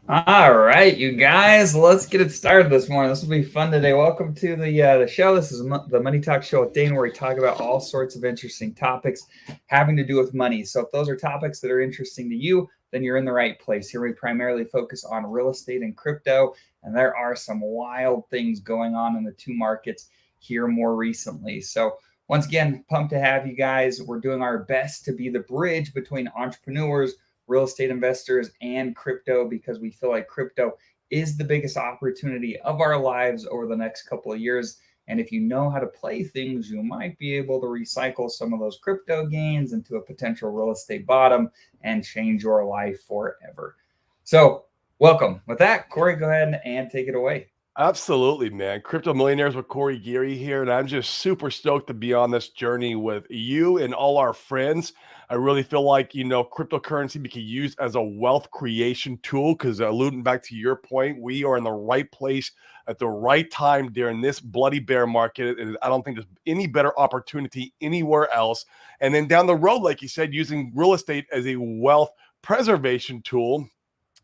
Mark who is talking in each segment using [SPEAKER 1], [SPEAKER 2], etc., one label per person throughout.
[SPEAKER 1] All right, you guys, let's get it started this morning. This will be fun today. Welcome to the show. This is the Money Talk Show with Dane, where we talk about all sorts of interesting topics having to do with money. So if those are topics that are interesting to you, then you're in the right place. Here we primarily focus on real estate and crypto, and there are some wild things going on in the two markets here more recently. So once again, pumped to have you guys. We're doing our best to be the bridge between entrepreneurs, real estate investors, and crypto, because we feel like crypto is the biggest opportunity of our lives over the next couple of years. And if you know how to play things, you might be able to recycle some of those crypto gains into a potential real estate bottom and change your life forever. So welcome. With that, Corey, go ahead and take it away.
[SPEAKER 2] Absolutely, man. Crypto Millionaires with Corey Geary here, and I'm just super stoked to be on this journey with you and all our friends. I really feel like, cryptocurrency can be used as a wealth creation tool because, alluding back to your point, we are in the right place at the right time during this bloody bear market. And I don't think there's any better opportunity anywhere else. And then down the road, like you said, using real estate as a wealth preservation tool.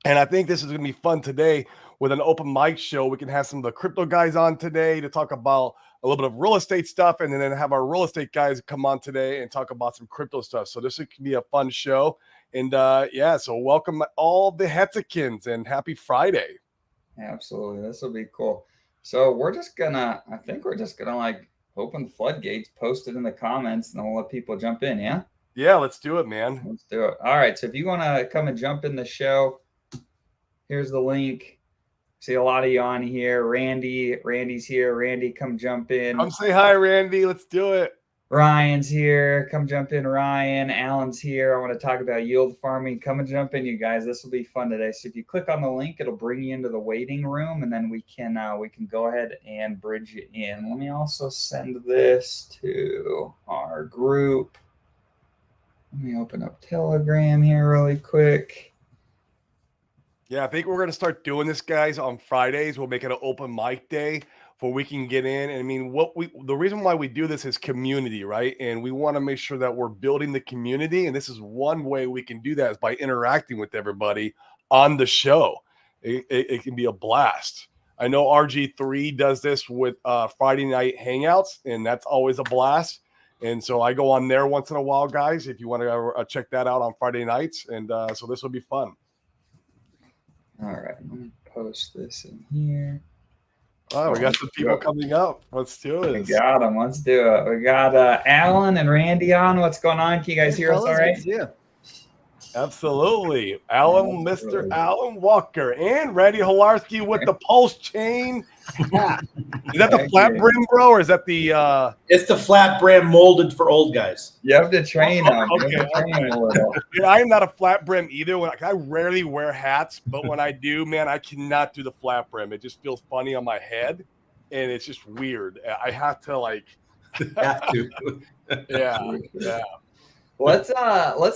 [SPEAKER 2] And I think this is going to be fun today with an open mic show. We can have some of the crypto guys on today to talk about a little bit of real estate stuff, and then have our real estate guys come on today and talk about some crypto stuff. So this can be a fun show. And so welcome all the Hexicans and happy Friday.
[SPEAKER 1] Absolutely. This will be cool. So I think we're just gonna like open the floodgates, post it in the comments, and then we'll let people jump in. Yeah.
[SPEAKER 2] Yeah, let's do it, man.
[SPEAKER 1] Let's do it. All right. So if you want to come and jump in the show, here's the link. See a lot of you on here. Randy's here. Randy, come jump in.
[SPEAKER 2] Come say hi, Randy. Let's do it.
[SPEAKER 1] Ryan's here. Come jump in, Ryan. Alan's here. I want to talk about yield farming. Come and jump in, you guys. This will be fun today. So if you click on the link, it'll bring you into the waiting room, and then we can go ahead and bridge you in. Let me also send this to our group. Let me open up Telegram here really quick.
[SPEAKER 2] Yeah, I think we're going to start doing this, guys, on Fridays. We'll make it an open mic day where we can get in. And I mean, the reason why we do this is community, right? And we want to make sure that we're building the community. And this is one way we can do that, is by interacting with everybody on the show. It can be a blast. I know RG3 does this with Friday night hangouts, and that's always a blast. And so I go on there once in a while, guys, if you want to check that out on Friday nights. And so this will be fun.
[SPEAKER 1] All right, let me post this in here.
[SPEAKER 2] Oh, we got some people coming up. Let's do it.
[SPEAKER 1] We got them. Let's do it. We got Alan and Randy on. What's going on? Can you guys hear us all right?
[SPEAKER 2] Yeah. Absolutely. Alan, Mr. Alan Walker, and Randy Holarski with the Pulsechain. Is that the flat brim, bro, or is that the
[SPEAKER 3] It's the flat brim molded for old guys.
[SPEAKER 1] You have to train them.
[SPEAKER 2] Okay. Dude, I am not a flat brim either. I rarely wear hats, but when I do, man, I cannot do the flat brim. It just feels funny on my head, and it's just weird. I have to
[SPEAKER 3] Have to.
[SPEAKER 2] Yeah.
[SPEAKER 1] Let's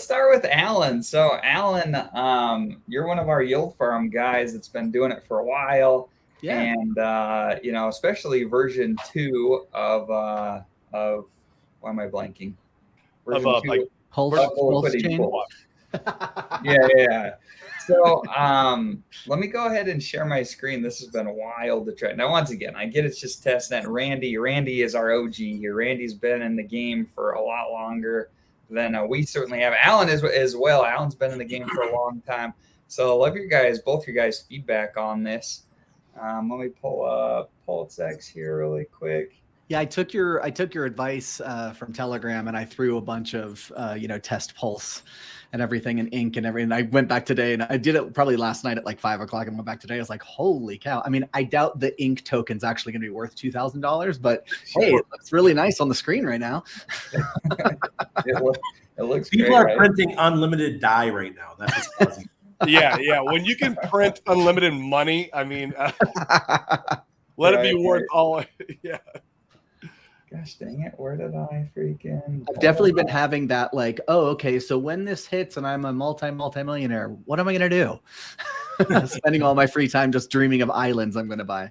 [SPEAKER 1] start with Alan. So Alan, you're one of our yield farm guys that's been doing it for a while.
[SPEAKER 4] Yeah.
[SPEAKER 1] And especially version 2 of why am I blanking? Version 2
[SPEAKER 4] Pulsechain.
[SPEAKER 1] Yeah. So let me go ahead and share my screen. This has been wild to try. Now, once again, I get it's just testnet. Randy is our OG here. Randy's been in the game for a lot longer than we certainly have. Alan is as well. Alan's been in the game for a long time. So I love both your guys' feedback on this. Let me pull up Pulsex here really quick.
[SPEAKER 4] Yeah, I took your advice from Telegram, and I threw a bunch of test pulse and everything, and ink and everything. I went back today, and I did it probably last night at like 5 o'clock, and went back today. I was like, holy cow! I mean, I doubt the ink token's actually going to be worth $2,000, but hey, it looks really nice on the screen right now.
[SPEAKER 1] It looks.
[SPEAKER 3] People
[SPEAKER 1] great,
[SPEAKER 3] are
[SPEAKER 1] right?
[SPEAKER 3] printing unlimited dye right now. That's what's causing.
[SPEAKER 2] Yeah. When you can print unlimited money, I mean, let it be worth all. Yeah.
[SPEAKER 1] Gosh dang it, where did I freaking...
[SPEAKER 4] I've definitely been having that okay, so when this hits and I'm a multi-millionaire, what am I going to do? Spending all my free time just dreaming of islands I'm going to buy.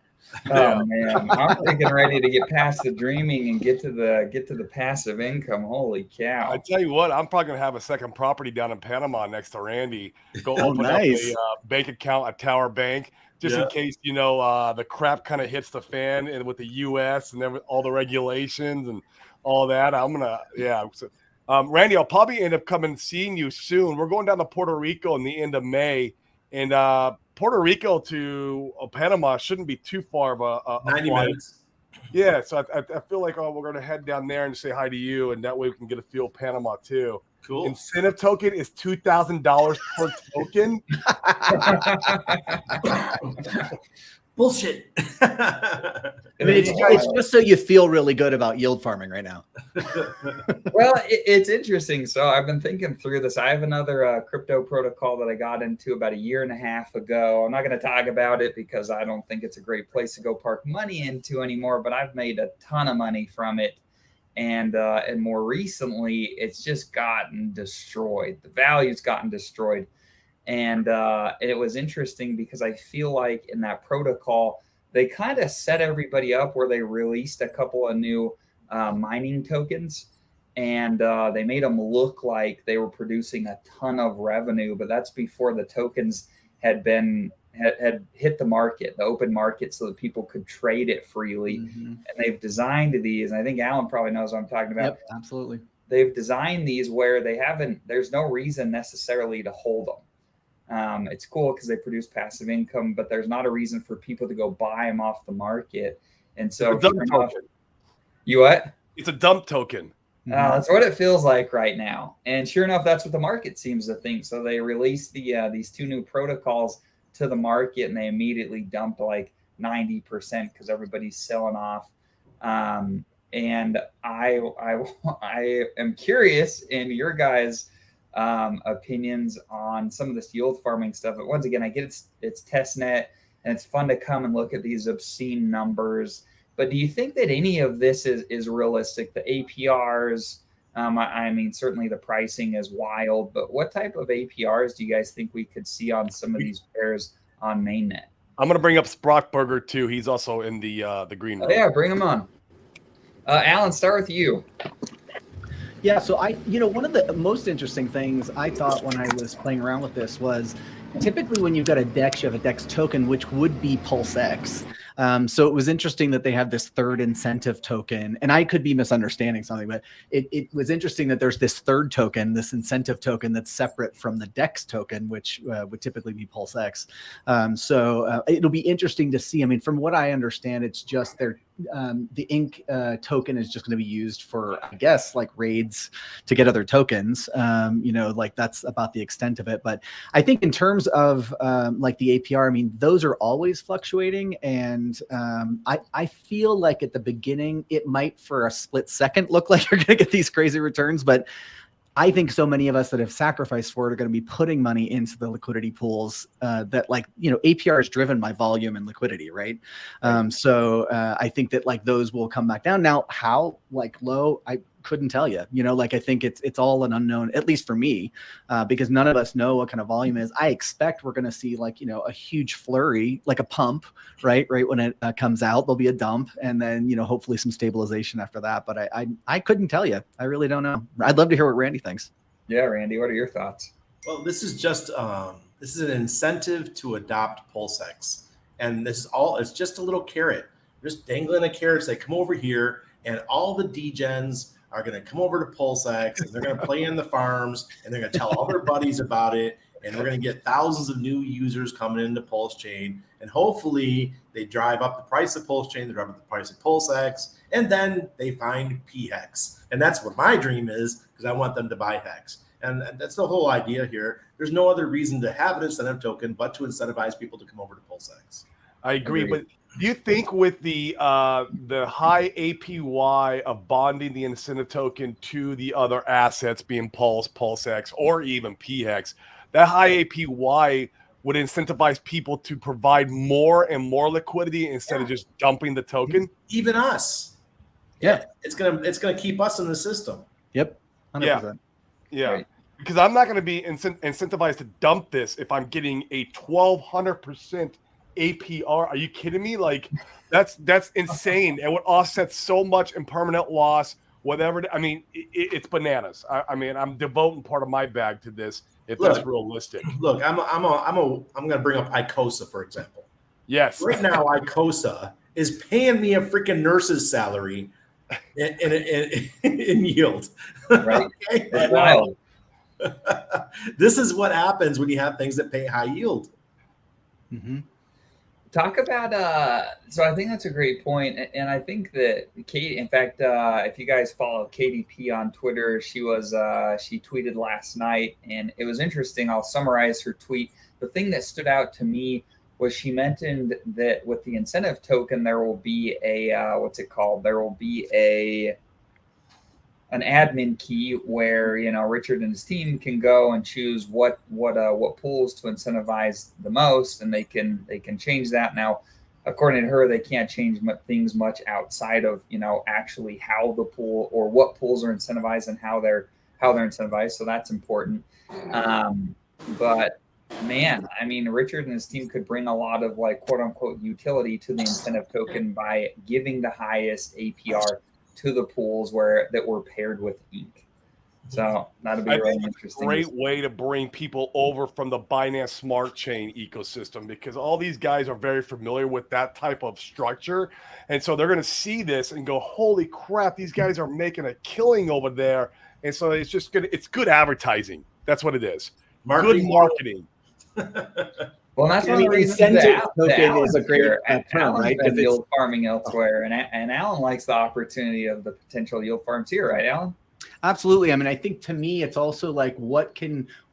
[SPEAKER 1] Oh man, I'm freaking ready to get past the dreaming and get to the passive income. Holy cow!
[SPEAKER 2] I tell you what, I'm probably gonna have a second property down in Panama next to Randy. Go
[SPEAKER 4] Oh,
[SPEAKER 2] open
[SPEAKER 4] nice.
[SPEAKER 2] up a bank account at Tower Bank, just in case the crap kind of hits the fan and with the U.S. and all the regulations and all that. I'm gonna Randy, I'll probably end up coming seeing you soon. We're going down to Puerto Rico in the end of May, and Puerto Rico to Panama shouldn't be too far of a
[SPEAKER 3] 90
[SPEAKER 2] flight.
[SPEAKER 3] minutes.
[SPEAKER 2] Yeah, so I feel like we're going to head down there and say hi to you, and that way we can get a feel of Panama too.
[SPEAKER 3] Cool.
[SPEAKER 2] Incentive token is $2,000 per token.
[SPEAKER 3] Bullshit.
[SPEAKER 4] I mean, it's just so you feel really good about yield farming right now.
[SPEAKER 1] Well, it's interesting. So I've been thinking through this. I have another crypto protocol that I got into about a year and a half ago. I'm not going to talk about it because I don't think it's a great place to go park money into anymore, but I've made a ton of money from it. And more recently, it's just gotten destroyed. The value's gotten destroyed. And it was interesting because I feel like in that protocol, they kind of set everybody up where they released a couple of new mining tokens, and they made them look like they were producing a ton of revenue. But that's before the tokens had hit the market, the open market, so that people could trade it freely. Mm-hmm. And they've designed these, and I think Alan probably knows what I'm talking about.
[SPEAKER 4] Yep, absolutely.
[SPEAKER 1] They've designed these where there's no reason necessarily to hold them. It's cool because they produce passive income, but there's not a reason for people to go buy them off the market. And so, you what?
[SPEAKER 2] It's a dump token.
[SPEAKER 1] That's what it feels like right now. And sure enough, that's what the market seems to think. So they released these two new protocols to the market, and they immediately dumped like 90% because everybody's selling off. And I am curious in your guys' opinions on some of this yield farming stuff. But once again, I get it's testnet and it's fun to come and look at these obscene numbers. But do you think that any of this is realistic? The APRs, I mean, certainly the pricing is wild, but what type of APRs do you guys think we could see on some of these pairs on mainnet?
[SPEAKER 2] I'm going to bring up Sprockburger too. He's also in the green room.
[SPEAKER 1] Oh, yeah, bring him on. Alan, start with you.
[SPEAKER 4] Yeah, so one of the most interesting things I thought when I was playing around with this was typically when you've got a DEX, you have a DEX token, which would be PulseX. So it was interesting that they have this third incentive token, and I could be misunderstanding something, but it was interesting that there's this third token, this incentive token that's separate from the DEX token, which would typically be PulseX. So it'll be interesting to see. I mean, from what I understand, it's just the ink token is just going to be used for, I guess, like raids to get other tokens. Like that's about the extent of it. But I think in terms of like the APR, I mean, those are always fluctuating. And I feel like at the beginning, it might for a split second look like you're going to get these crazy returns. But I think so many of us that have sacrificed for it are going to be putting money into the liquidity pools that APR is driven by volume and liquidity, right? So I think that like those will come back down. Now, how like low, I couldn't tell you, I think it's all an unknown, at least for me, because none of us know what kind of volume is. I expect we're going to see like, a huge flurry, like a pump, right when it comes out, there'll be a dump, and then, hopefully some stabilization after that. But I couldn't tell you. I really don't know. I'd love to hear what Randy thinks.
[SPEAKER 1] Yeah, Randy, what are your thoughts?
[SPEAKER 3] Well, this is just this is an incentive to adopt PulseX, and it's just a little carrot. We're just dangling a carrot. Say, come over here, and all the degens are going to come over to PulseX, and they're going to play in the farms, and they're going to tell all their buddies about it, and we're going to get thousands of new users coming into Pulsechain, and hopefully they drive up the price of Pulsechain, they drive up the price of PulseX, and then they find PHEX. And that's what my dream is, because I want them to buy HEX. And that's the whole idea here. There's no other reason to have an incentive token but to incentivize people to come over to PulseX.
[SPEAKER 2] I agree. But do you think with the high APY of bonding the incentive token to the other assets being PulseX, or even PHEX, that high APY would incentivize people to provide more and more liquidity instead of just dumping the token?
[SPEAKER 3] Even us.
[SPEAKER 4] Yeah.
[SPEAKER 3] It's gonna keep us in the system.
[SPEAKER 4] Yep. 100%.
[SPEAKER 2] Yeah.
[SPEAKER 1] Right.
[SPEAKER 2] Because I'm not going to be incentivized to dump this if I'm getting a 1,200% APR. Are you kidding me? Like that's insane. It would offset so much impermanent loss. Whatever. I mean, it's bananas. I mean, I'm devoting part of my bag to this if that's realistic.
[SPEAKER 3] Look, I'm going to bring up Icosa, for example.
[SPEAKER 2] Yes.
[SPEAKER 3] Right now, Icosa is paying me a freaking nurse's salary in yield.
[SPEAKER 1] Right.
[SPEAKER 3] Okay?
[SPEAKER 1] Wow.
[SPEAKER 3] This is what happens when you have things that pay high yield.
[SPEAKER 4] Mm-hmm.
[SPEAKER 1] Talk about so I think that's a great point, and I think that Kate, in fact, if you guys follow KDP on Twitter, she tweeted last night, and it was interesting. I'll summarize her tweet. The thing that stood out to me was she mentioned that with the incentive token, there will be a what's it called? There will be an admin key where Richard and his team can go and choose what pools to incentivize the most, and they can change that. Now, according to her, they can't change things much outside of actually how the pool or what pools are incentivized and how they're incentivized. So that's important. But man, I mean, Richard and his team could bring a lot of like quote unquote utility to the incentive token by giving the highest APR to the pools that were paired with ink. So that'll be really interesting.
[SPEAKER 2] Great way to bring people over from the Binance Smart Chain ecosystem, because all these guys are very familiar with that type of structure. And so they're going to see this and go, holy crap, these guys are making a killing over there. And so it's good advertising. That's what it is. Good marketing.
[SPEAKER 1] Well, that's one of the reasons that Alan
[SPEAKER 4] is a great term, right?
[SPEAKER 1] Because yield farming elsewhere, and Alan likes the opportunity of the potential yield farms here, right, Alan?
[SPEAKER 4] Absolutely. I mean, I think to me, it's also like what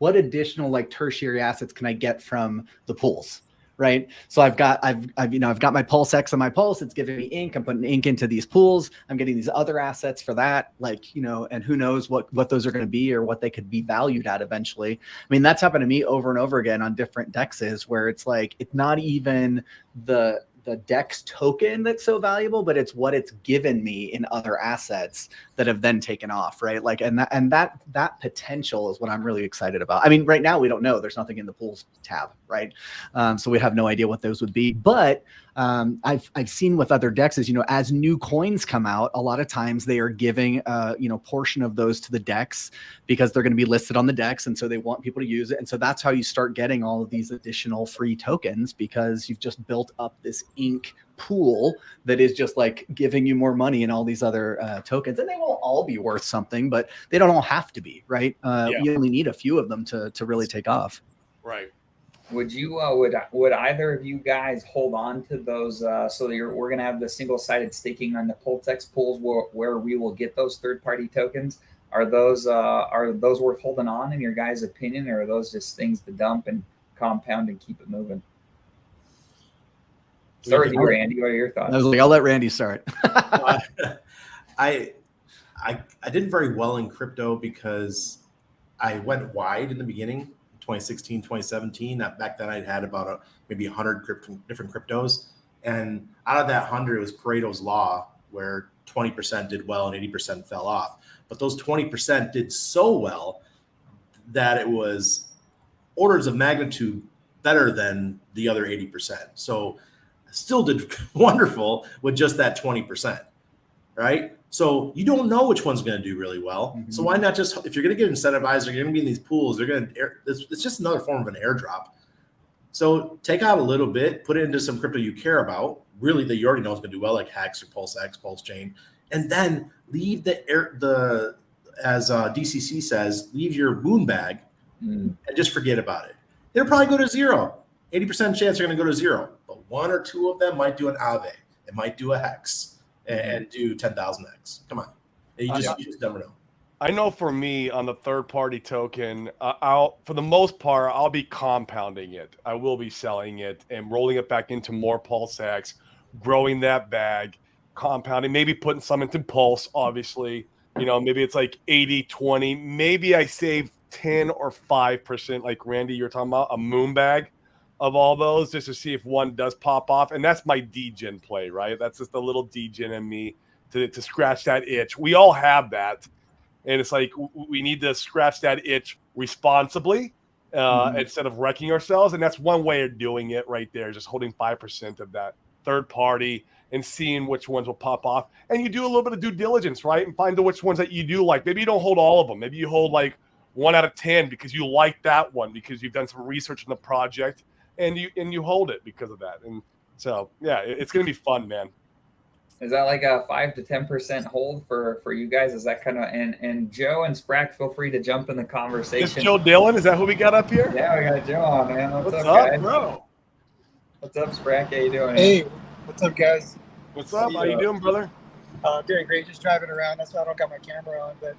[SPEAKER 4] additional like tertiary assets can I get from the pools, right? So I've got my Pulsex on my Pulse. It's giving me ink. I'm putting ink into these pools. I'm getting these other assets for that, and who knows what those are going to be or what they could be valued at eventually. I mean, that's happened to me over and over again on different dexes where it's like it's not even the DEX token that's so valuable, but it's what it's given me in other assets that have then taken off, right? Like, and that potential is what I'm really excited about. I mean, right now we don't know. There's nothing in the pools tab, right? So we have no idea what those would be. But I've seen with other dexes, as new coins come out, a lot of times they are giving portion of those to the dex because they're going to be listed on the dex, and so they want people to use it. And so that's how you start getting all of these additional free tokens, because you've just built up this ink pool that is just like giving you more money in all these other tokens, and they won't all be worth something, but they don't all have to be, right? You only need a few of them to really take off.
[SPEAKER 2] Right.
[SPEAKER 1] Would you would either of you guys hold on to those so that we're going to have the single-sided staking on the Pulsex pools where we will get those third-party tokens? Are those worth holding on in your guys' opinion, or are those just things to dump and compound and keep it moving? Start with you, Randy. What are your thoughts?
[SPEAKER 4] I was like, I'll let Randy start.
[SPEAKER 3] I did very well in crypto because I went wide in the beginning, 2016, 2017. Back then I'd had about maybe 100 different cryptos. And out of that 100, it was Pareto's law, where 20% did well and 80% fell off. But those 20% did so well that it was orders of magnitude better than the other 80%. So still did wonderful with just that 20%, right? So you don't know which one's going to do really well. Mm-hmm. So why not just, if you're going to get incentivized, you're going to be in these pools, it's just another form of an airdrop. So take out a little bit, put it into some crypto you care about, really that you already know is going to do well, like Hex or Pulsex, Pulsechain, and then leave as DCC says, leave your moon bag and just forget about it. It'll probably go to zero. 80% chance they're going to go to zero, but one or two of them might do an Aave. It might do a Hex and do 10,000X. Come on. You just never know.
[SPEAKER 2] I know for me on the third-party token, for the most part, I'll be compounding it. I will be selling it and rolling it back into more Pulsex, growing that bag, compounding, maybe putting some into Pulse, obviously. Maybe it's like 80-20. Maybe I save 10 or 5%, like Randy, you're talking about, a moon bag of all those, just to see if one does pop off. And that's my degen play, right? That's just a little degen in me to scratch that itch. We all have that. And it's like we need to scratch that itch responsibly instead of wrecking ourselves. And that's one way of doing it right there, just holding 5% of that third party and seeing which ones will pop off. And you do a little bit of due diligence, right? And find the which ones that you do like. Maybe you don't hold all of them. Maybe you hold like 1 out of 10 because you like that one, because you've done some research in the project, and you hold it because of that. And so, yeah, it's going to be fun, man.
[SPEAKER 1] Is that like a 5 to 10% hold for you guys? Is that kind of, and Joe and Sprack, feel free to jump in the conversation.
[SPEAKER 2] Is Joe Dillon? Is that who we got up here?
[SPEAKER 1] Yeah, we got Joe on, man.
[SPEAKER 2] What's up,
[SPEAKER 1] guys?
[SPEAKER 2] bro?
[SPEAKER 1] What's up, Sprack? How you doing?
[SPEAKER 5] Hey, what's up, guys?
[SPEAKER 2] What's up? How you doing, brother?
[SPEAKER 5] Doing great. Just driving around. That's why I don't got my camera on. But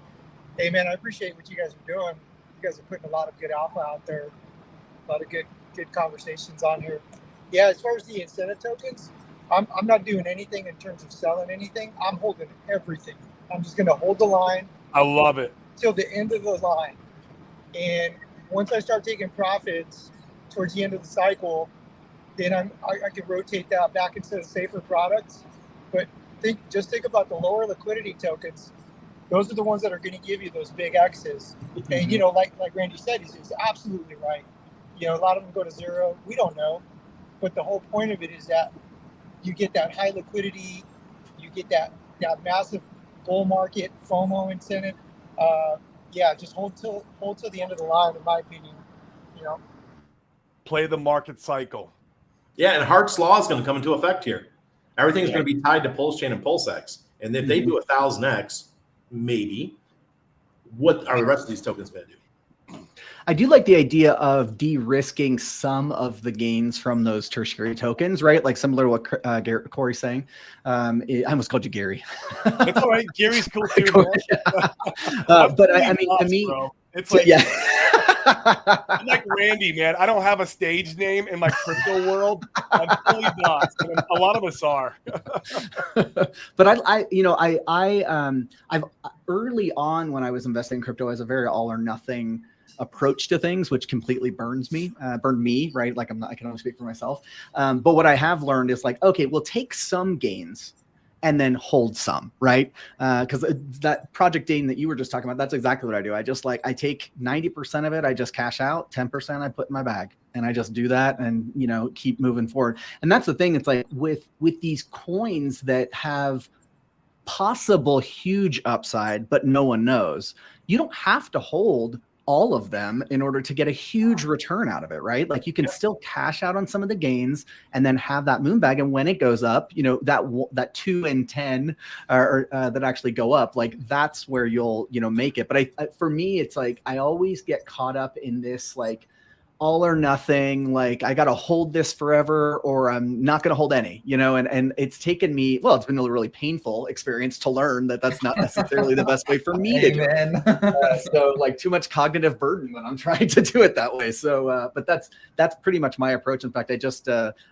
[SPEAKER 5] hey, man, I appreciate what you guys are doing. You guys are putting a lot of good alpha out there. A lot of good conversations on here. Yeah, as far as the incentive tokens, I'm not doing anything in terms of selling anything. I'm holding everything. I'm just going to hold the line.
[SPEAKER 2] I love it.
[SPEAKER 5] Till the end of the line. And once I start taking profits towards the end of the cycle, then I can rotate that back into the safer products. But just think about the lower liquidity tokens. Those are the ones that are going to give you those big X's. And, you know, like Randy said, he's absolutely right. You know, a lot of them go to zero. We don't know. But the whole point of it is that you get that high liquidity, you get that massive bull market FOMO incentive. Yeah, just hold till the end of the line, in my opinion. You know,
[SPEAKER 2] play the market cycle.
[SPEAKER 3] Yeah, and hard Sloth is going to come into effect here. Everything's going to be tied to Pulsechain and Pulsex. And if they do 1,000x, maybe, what are the rest of these tokens going to do?
[SPEAKER 4] I do like the idea of de-risking some of the gains from those tertiary tokens, right? Like similar to what Corey's saying. I almost called you Gary.
[SPEAKER 2] It's all right. Gary's cool too.
[SPEAKER 4] But I mean, to me,
[SPEAKER 2] bro. It's like,
[SPEAKER 4] yeah.
[SPEAKER 2] I'm like Randy, man. I don't have a stage name in my crypto world. I'm fully not. A lot of us are.
[SPEAKER 4] But I've early on when I was investing in crypto as a very all or nothing approach to things, which completely burned me, right? Like I can only speak for myself. But what I have learned is like, okay, we'll take some gains and then hold some, right? Because that Project Dane that you were just talking about, that's exactly what I do. I take 90% of it, I just cash out, 10% I put in my bag, and I just do that and, you know, keep moving forward. And that's the thing. It's like with these coins that have possible huge upside, but no one knows, you don't have to hold all of them in order to get a huge return out of it, right? Like you can still cash out on some of the gains and then have that moon bag. And when it goes up, you know, that 2 and 10 that actually go up, like that's where you'll, you know, make it. But for me, it's like, I always get caught up in this, like, all or nothing, like I got to hold this forever or I'm not going to hold any, you know, and it's taken me, well, it's been a really painful experience to learn that that's not necessarily the best way for me to do it. So like too much cognitive burden when I'm trying to do it that way. So, but that's pretty much my approach. In fact, I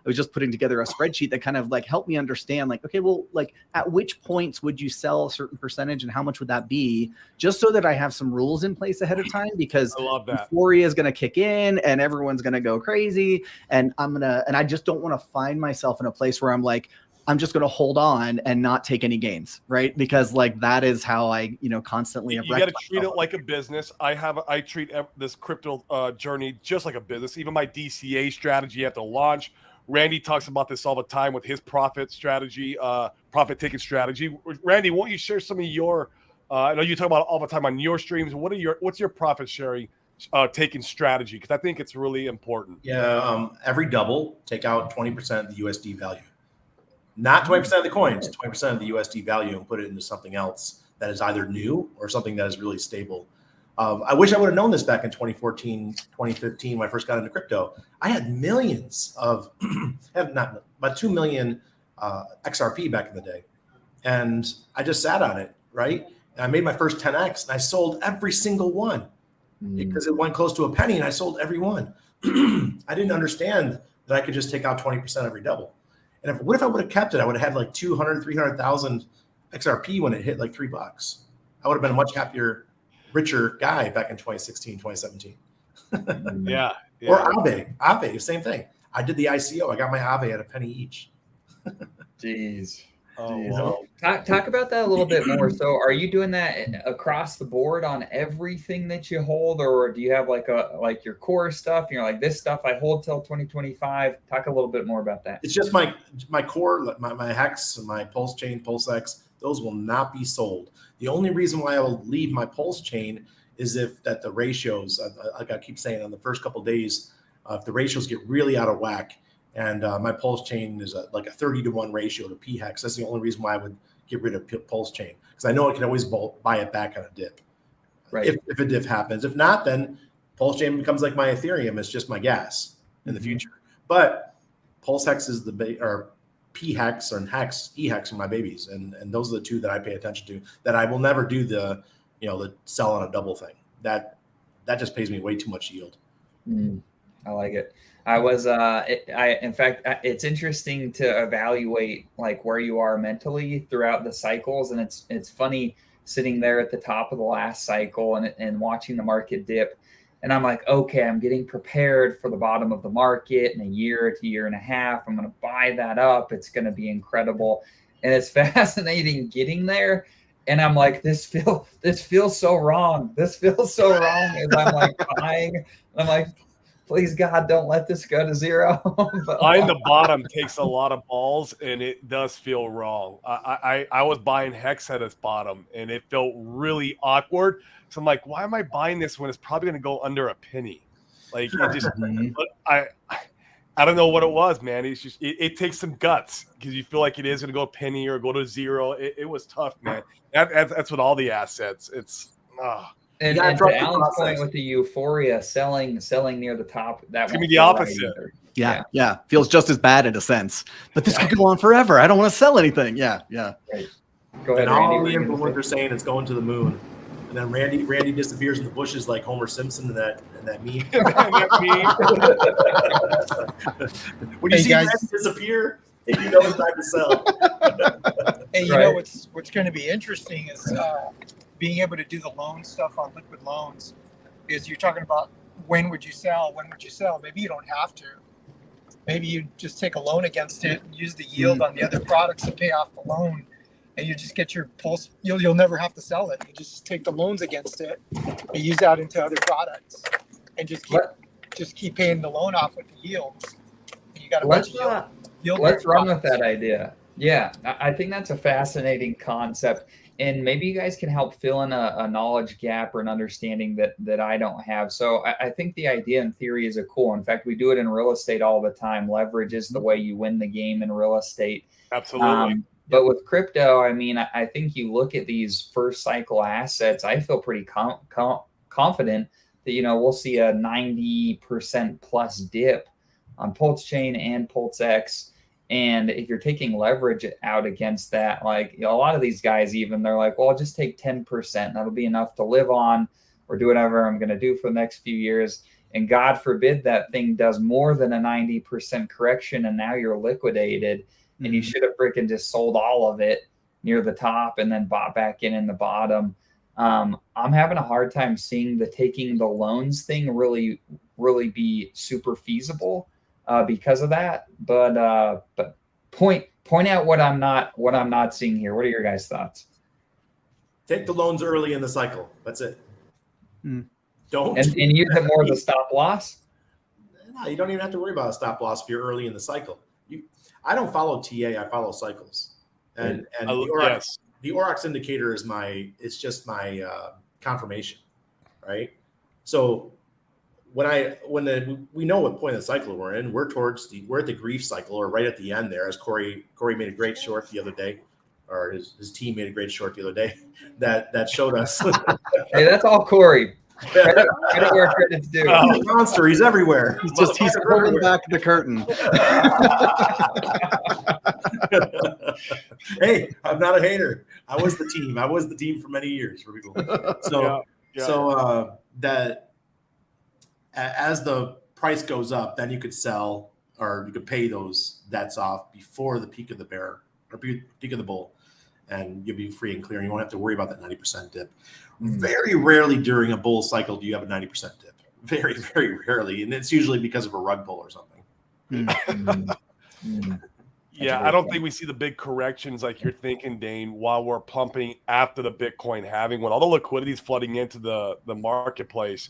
[SPEAKER 4] was just putting together a spreadsheet that kind of like helped me understand like, okay, well, like at which points would you sell a certain percentage and how much would that be, just so that I have some rules in place ahead of time, because
[SPEAKER 2] I love that.
[SPEAKER 4] Euphoria is going to kick in and everyone's going to go crazy. And I just don't want to find myself in a place where I'm like, I'm just going to hold on and not take any gains. Right. Because like, that is how I, you know, constantly.
[SPEAKER 2] You got to treat it like a business. I treat this crypto journey just like a business. Even my DCA strategy you have to launch. Randy talks about this all the time with his profit strategy, profit taking strategy. Randy, won't you share some of your, I know you talk about it all the time on your streams. What's your profit sharing taking strategy? Because I think it's really important.
[SPEAKER 3] Yeah, every double, take out 20% of the USD value. Not 20% of the coins, 20% of the USD value, and put it into something else that is either new or something that is really stable. I wish I would have known this back in 2014, 2015 when I first got into crypto. I had millions of, about 2 million XRP back in the day. And I just sat on it, right? And I made my first 10X and I sold every single one. Because it went close to a penny and I sold every one. I didn't understand that I could just take out 20% every double. And what if I would have kept it? I would have had like 200, 300,000 XRP when it hit like $3. I would have been a much happier, richer guy back in 2016, 2017.
[SPEAKER 2] Yeah.
[SPEAKER 3] Or Aave, same thing. I did the ICO. I got my Aave at a penny each.
[SPEAKER 1] Jeez.
[SPEAKER 2] Oh,
[SPEAKER 1] Geez.
[SPEAKER 2] wow.
[SPEAKER 1] Talk about that a little bit more. So are you doing that across the board on everything that you hold, or do you have like your core stuff and you're like, this stuff I hold till 2025? Talk a little bit more about that.
[SPEAKER 3] It's just my core, my hex, my pulse chain, pulsex, those will not be sold. The only reason why I will leave my pulse chain is if that the ratios, like I keep saying, on the first couple of days, if the ratios get really out of whack, and my pulse chain is like a 30-to-1 ratio to P hex. That's the only reason why I would get rid of pulse chain, because I know I can always buy it back on a dip,
[SPEAKER 1] Right?
[SPEAKER 3] If a dip happens. If not, then pulse chain becomes like my Ethereum. It's just my gas in the future. But pulse hex is or P hex and hex, E hex are my babies, and those are the two that I pay attention to. That I will never do the sell on a double thing. That just pays me way too much yield.
[SPEAKER 1] I like it. In fact, it's interesting to evaluate like where you are mentally throughout the cycles. And it's funny sitting there at the top of the last cycle and watching the market dip. And I'm like, okay, I'm getting prepared for the bottom of the market in a year to year and a half. I'm going to buy that up. It's going to be incredible. And it's fascinating getting there. And I'm like, this feels so wrong. This feels so wrong. As I'm like buying, I'm like, please God, don't let this go to zero.
[SPEAKER 2] Buying the bottom takes a lot of balls, and it does feel wrong. I was buying hex at its bottom, and it felt really awkward. So I'm like, why am I buying this when it's probably going to go under a penny? Like, it just, I don't know what it was, man. It's just, it takes some guts, because you feel like it is going to go a penny or go to zero. It was tough, man. That's with all the assets. It's,
[SPEAKER 1] And to Alan's point with the euphoria, selling near the top, that's
[SPEAKER 2] gonna be the opposite.
[SPEAKER 4] Right yeah. Feels just as bad in a sense. But this could go on forever. I don't want to sell anything. Yeah.
[SPEAKER 1] Right. Go ahead,
[SPEAKER 3] and all
[SPEAKER 1] Randy.
[SPEAKER 3] the what they're saying is going to the moon, and then Randy disappears in the bushes like Homer Simpson in that meme. When you see
[SPEAKER 5] guys,
[SPEAKER 3] Randy disappear, you know it's time to sell.
[SPEAKER 5] Hey, you know what's going to be interesting is being able to do the loan stuff on liquid loans. Is you're talking about when would you sell? Maybe you don't have to. Maybe you just take a loan against it and use the yield on the other products to pay off the loan, and you just get your pulse. You'll never have to sell it. You just take the loans against it and use that into other products, and just keep paying the loan off with the yields. And you got a bunch of yield.
[SPEAKER 1] Let's run with that idea. Yeah, I think that's a fascinating concept. And maybe you guys can help fill in a knowledge gap or an understanding that I don't have. So I think the idea in theory is cool. In fact, we do it in real estate all the time. Leverage is the way you win the game in real estate.
[SPEAKER 2] Absolutely.
[SPEAKER 1] But with crypto, I mean, I think you look at these first cycle assets, I feel pretty confident that, we'll see a 90% plus dip on Pulsechain and PulseX. And if you're taking leverage out against that, like a lot of these guys, even they're like, well, I'll just take 10%. That'll be enough to live on or do whatever I'm going to do for the next few years. And God forbid that thing does more than a 90% correction. And now you're liquidated and you should have freaking just sold all of it near the top and then bought back in the bottom. I'm having a hard time seeing the taking the loans thing really, really be super feasible. Because of that, but point out what I'm not seeing here. What are your guys' thoughts?
[SPEAKER 3] Take the loans early in the cycle. That's it. Don't
[SPEAKER 1] and use it more as a stop loss.
[SPEAKER 3] No, you don't even have to worry about a stop loss if you're early in the cycle. I don't follow TA. I follow cycles, and the Aurochs indicator is just my confirmation, right? So. We know what point of the cycle we're in, we're at the grief cycle or right at the end there, as Corey made a great short the other day, or his team made a great short the other day that showed us.
[SPEAKER 1] Hey, that's all Corey. Credit where credit's due.
[SPEAKER 3] He's a monster. He's everywhere.
[SPEAKER 4] He's pulling back the curtain.
[SPEAKER 3] Hey, I'm not a hater. I was the team for many years for people. So that. As the price goes up, then you could sell or you could pay those debts off before the peak of the bear or peak of the bull, and you'll be free and clear. And you won't have to worry about that 90% dip. Very rarely during a bull cycle do you have a 90% dip. Very, very rarely, and it's usually because of a rug pull or something.
[SPEAKER 2] Yeah, I don't think we see the big corrections like you're thinking, Dane, while we're pumping after the Bitcoin halving. When all the liquidity is flooding into the marketplace,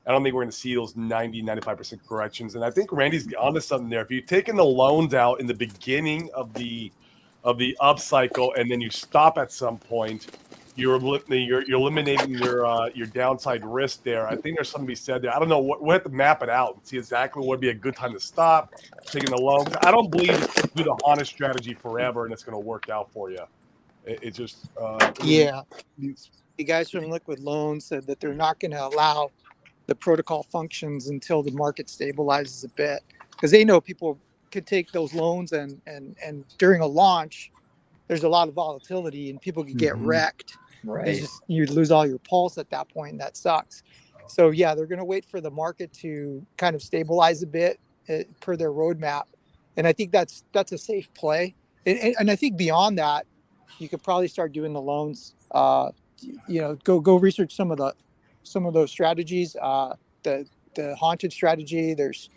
[SPEAKER 2] I don't think we're going to see those 95% corrections. And I think Randy's onto something there. If you've taken the loans out in the beginning of the upcycle and then you stop at some point, you're eliminating your downside risk there. I think there's something to be said there. I don't know. We'll have to map it out and see exactly what would be a good time to stop taking the loan. I don't believe it's do the honest strategy forever and it's going to work out for you. It's just
[SPEAKER 5] yeah. The guys from Liquid Loans said that they're not going to allow the protocol functions until the market stabilizes a bit, because they know people could take those loans and during a launch, there's a lot of volatility and people could get wrecked.
[SPEAKER 1] Right.
[SPEAKER 5] You'd lose all your pulse at that point, and that sucks. So yeah, they're going to wait for the market to kind of stabilize a bit per their roadmap, and I think that's a safe play. And I think beyond that, you could probably start doing the loans. Go research some of those strategies. The haunted strategy. There's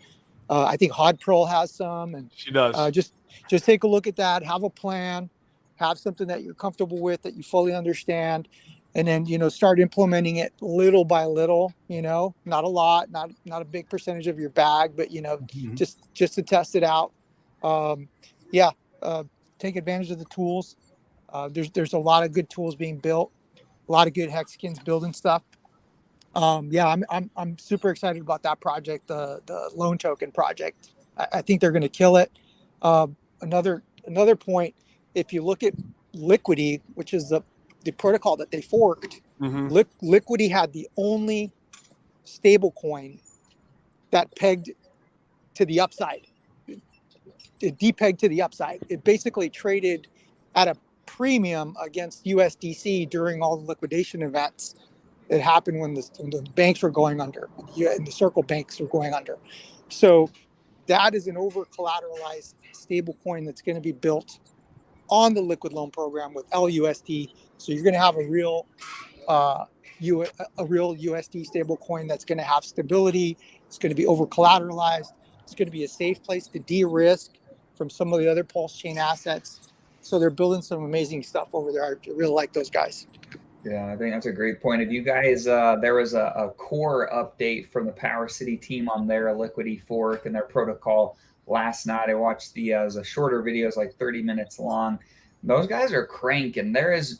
[SPEAKER 5] I think Hodpearl has some, and
[SPEAKER 2] she does.
[SPEAKER 5] Just take a look at that. Have a plan. Have something that you're comfortable with, that you fully understand, and then start implementing it little by little. Not a lot, not a big percentage of your bag, but just to test it out. Take advantage of the tools. There's a lot of good tools being built, a lot of good hexagons building stuff. I'm super excited about that project, the loan token project. I think they're going to kill it. Another point. If you look at Liquidity, which is the protocol that they forked, Liquidity had the only stable coin that pegged to the upside. It depegged to the upside. It basically traded at a premium against USDC during all the liquidation events that happened when the banks were going under, and the Circle banks were going under. So that is an over-collateralized stable coin that's going to be built on the Liquid Loan program with LUSD. So you're going to have a real USD stable coin that's going to have stability. It's going to be over collateralized. It's going to be a safe place to de-risk from some of the other Pulsechain assets. So they're building some amazing stuff over there. I really like those guys.
[SPEAKER 1] Yeah, I think that's a great point. If you guys, there was a core update from the Power City team on their Liquidity fork and their protocol last night. I watched the it was a shorter video, it's like 30 minutes long. Those guys are cranking. There is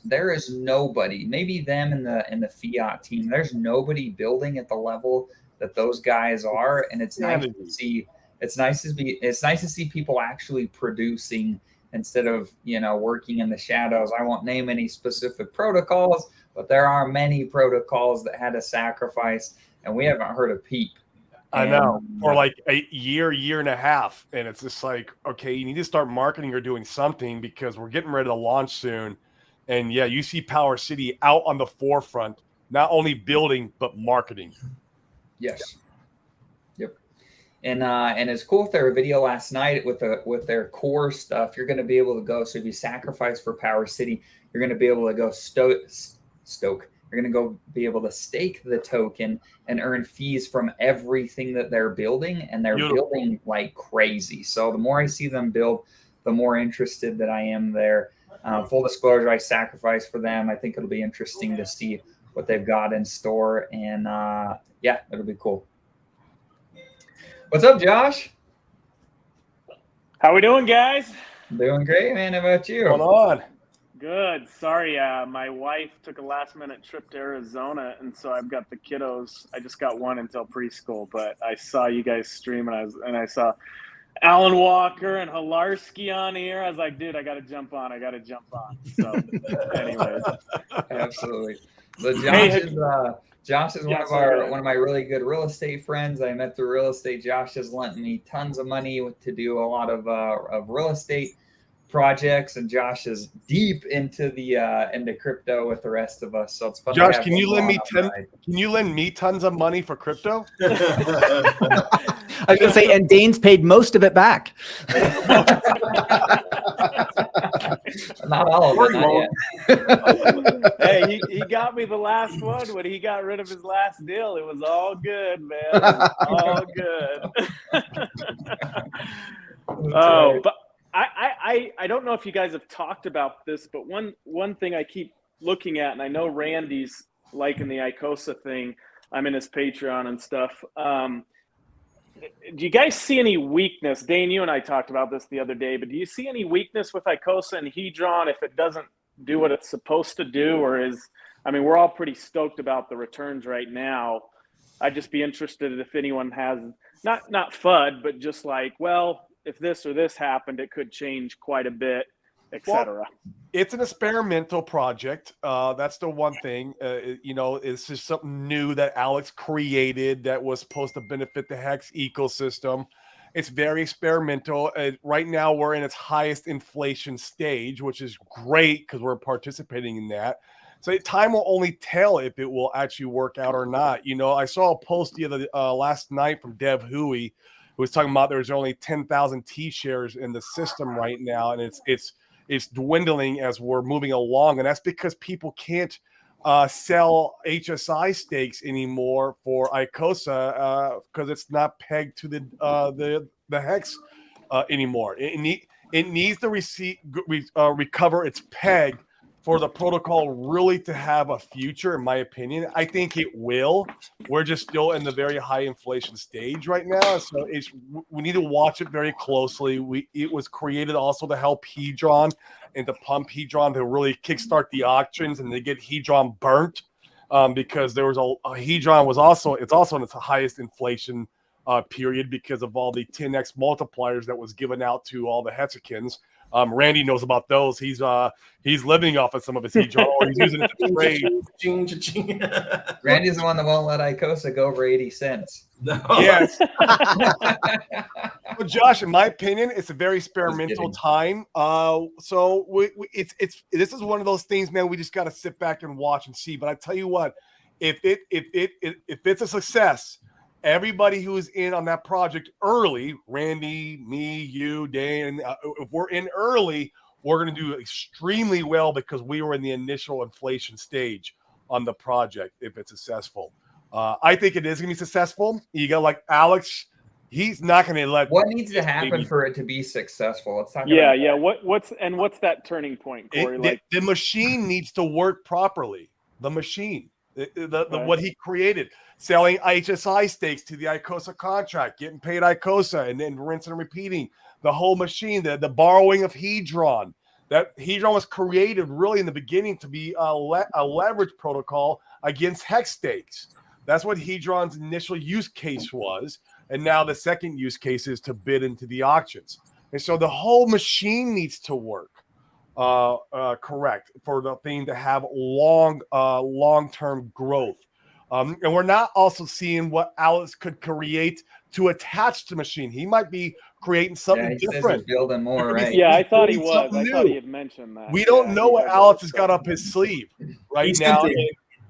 [SPEAKER 1] nobody, maybe them in the fiat team. There's nobody building at the level that those guys are, and it's nice to see. It's nice to see people actually producing instead of working in the shadows. I won't name any specific protocols, but there are many protocols that had a sacrifice, and we haven't heard a peep.
[SPEAKER 2] I know, for like a year and a half. And it's just like, okay, you need to start marketing or doing something because we're getting ready to launch soon. And yeah, you see Power City out on the forefront, not only building, but marketing.
[SPEAKER 1] Yes. Yep. And it's cool with their video last night with their core stuff. You're going to be able to go. So if you sacrifice for Power City, you're going to be able to go stoke. You're going to go be able to stake the token and earn fees from everything that they're building, and they're building like crazy. So the more I see them build, the more interested that I am there. Full disclosure, I sacrificed for them. I think it'll be interesting to see what they've got in store, and it'll be cool. What's up, Josh?
[SPEAKER 6] How we doing, guys?
[SPEAKER 1] Doing great, man. How about you?
[SPEAKER 2] What's going on?
[SPEAKER 6] Good. Sorry, my wife took a last-minute trip to Arizona, and so I've got the kiddos. I just got one until preschool, but I saw you guys stream, and I saw Alan Walker and Hilarski on here. I was like, dude, I got to jump on. So, anyways.
[SPEAKER 1] Absolutely. So Josh is
[SPEAKER 6] Yeah,
[SPEAKER 1] one of my really good real estate friends. I met through real estate. Josh has lent me tons of money to do a lot of real estate projects, and Josh is deep into crypto with the rest of us. So it's fun.
[SPEAKER 2] Josh, can you lend me tons of money for crypto?
[SPEAKER 4] I was gonna say, and Dane's paid most of it back.
[SPEAKER 1] Not all of it. Not yet.
[SPEAKER 6] Hey, he got me the last one when he got rid of his last deal. It was all good, man. It was all good. But I I don't know if you guys have talked about this, but one thing I keep looking at, and I know Randy's liking the Icosa thing. I'm in his Patreon and stuff. Do you guys see any weakness? Dane, you and I talked about this the other day, but do you see any weakness with Icosa and Hedron if it doesn't do what it's supposed to do? Or we're all pretty stoked about the returns right now. I'd just be interested if anyone has, not FUD, but just like, well, if this or this happened, it could change quite a bit, etc.
[SPEAKER 2] Well, it's an experimental project. That's the one thing. It's just something new that Alex created that was supposed to benefit the Hex ecosystem. It's very experimental. Right now, we're in its highest inflation stage, which is great because we're participating in that. So time will only tell if it will actually work out or not. I saw a post last night from Dev Hui, who was talking about there's only 10,000 T-shares in the system right now, and it's dwindling as we're moving along, and that's because people can't sell HSI stakes anymore for Icosa because it's not pegged to the Hex anymore. It needs to recover its peg for the protocol really to have a future, in my opinion. I think it will. We're just still in the very high inflation stage right now, so we need to watch it very closely. It was created also to help Hedron and to pump Hedron to really kickstart the auctions and to get Hedron burnt, because there was Hedron was also in its highest inflation period because of all the 10x multipliers that was given out to all the Hexicans. Randy knows about those. He's living off of some of his Hedron, or he's using it to trade.
[SPEAKER 1] Randy's the one that won't let Icosa go over 80 cents.
[SPEAKER 3] No.
[SPEAKER 2] Yes. Well, Josh, in my opinion, it's a very experimental time. So this is one of those things, man. We just got to sit back and watch and see. But I tell you what, if it's a success, everybody who is in on that project early, Randy, me, you, Dan, if we're in early, we're going to do extremely well because we were in the initial inflation stage on the project if it's successful. I think it is going to be successful. You got like Alex, he's not going to let.
[SPEAKER 1] What needs to happen for it to be successful? Let's talk
[SPEAKER 6] about
[SPEAKER 1] that.
[SPEAKER 6] What's that turning point, Corey?
[SPEAKER 2] The machine needs to work properly. The machine. What he created, selling HSI stakes to the Icosa contract, getting paid Icosa, and then rinsing and repeating the whole machine. The borrowing of Hedron. That Hedron was created really in the beginning to be a leverage protocol against Hex stakes. That's what Hedron's initial use case was, and now the second use case is to bid into the auctions. And so the whole machine needs to work correct for the thing to have long-term growth. And we're not also seeing what Alex could create to attach to machine. He might be creating something different.
[SPEAKER 1] Building more, right?
[SPEAKER 6] Yeah, I thought he was. I thought he had mentioned that.
[SPEAKER 2] We don't know what Alex has got up his sleeve now.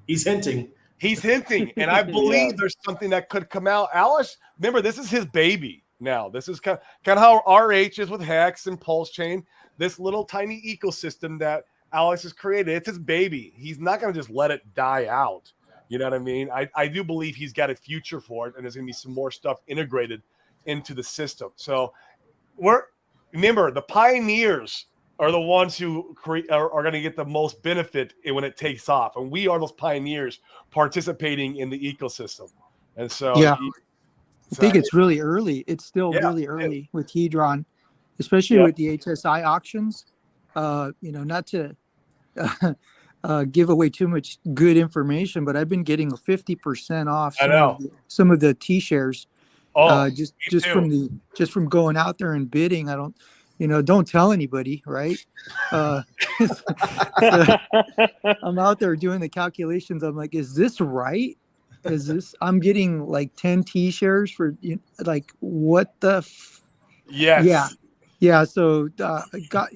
[SPEAKER 3] He's hinting.
[SPEAKER 2] He's hinting, and I believe there's something that could come out. Alex, remember, this is his baby now. This is kind of how RH is with Hex and Pulsechain. This little tiny ecosystem that Alex has created, it's his baby. He's not going to just let it die out. You know what I mean? I do believe he's got a future for it, and there's going to be some more stuff integrated into the system. So remember, the pioneers are the ones who are going to get the most benefit when it takes off. And we are those pioneers participating in the ecosystem. And so
[SPEAKER 7] I think it's really early. It's still really early with Hedron, especially with the HSI auctions. Not to give away too much good information, but I've been getting a 50% off some of the T-shares. Just from going out there and bidding. I don't tell anybody, right? So I'm out there doing the calculations. I'm like, is this right? I'm getting like 10 T-shares for like what the
[SPEAKER 2] yes.
[SPEAKER 7] Yeah. So I got,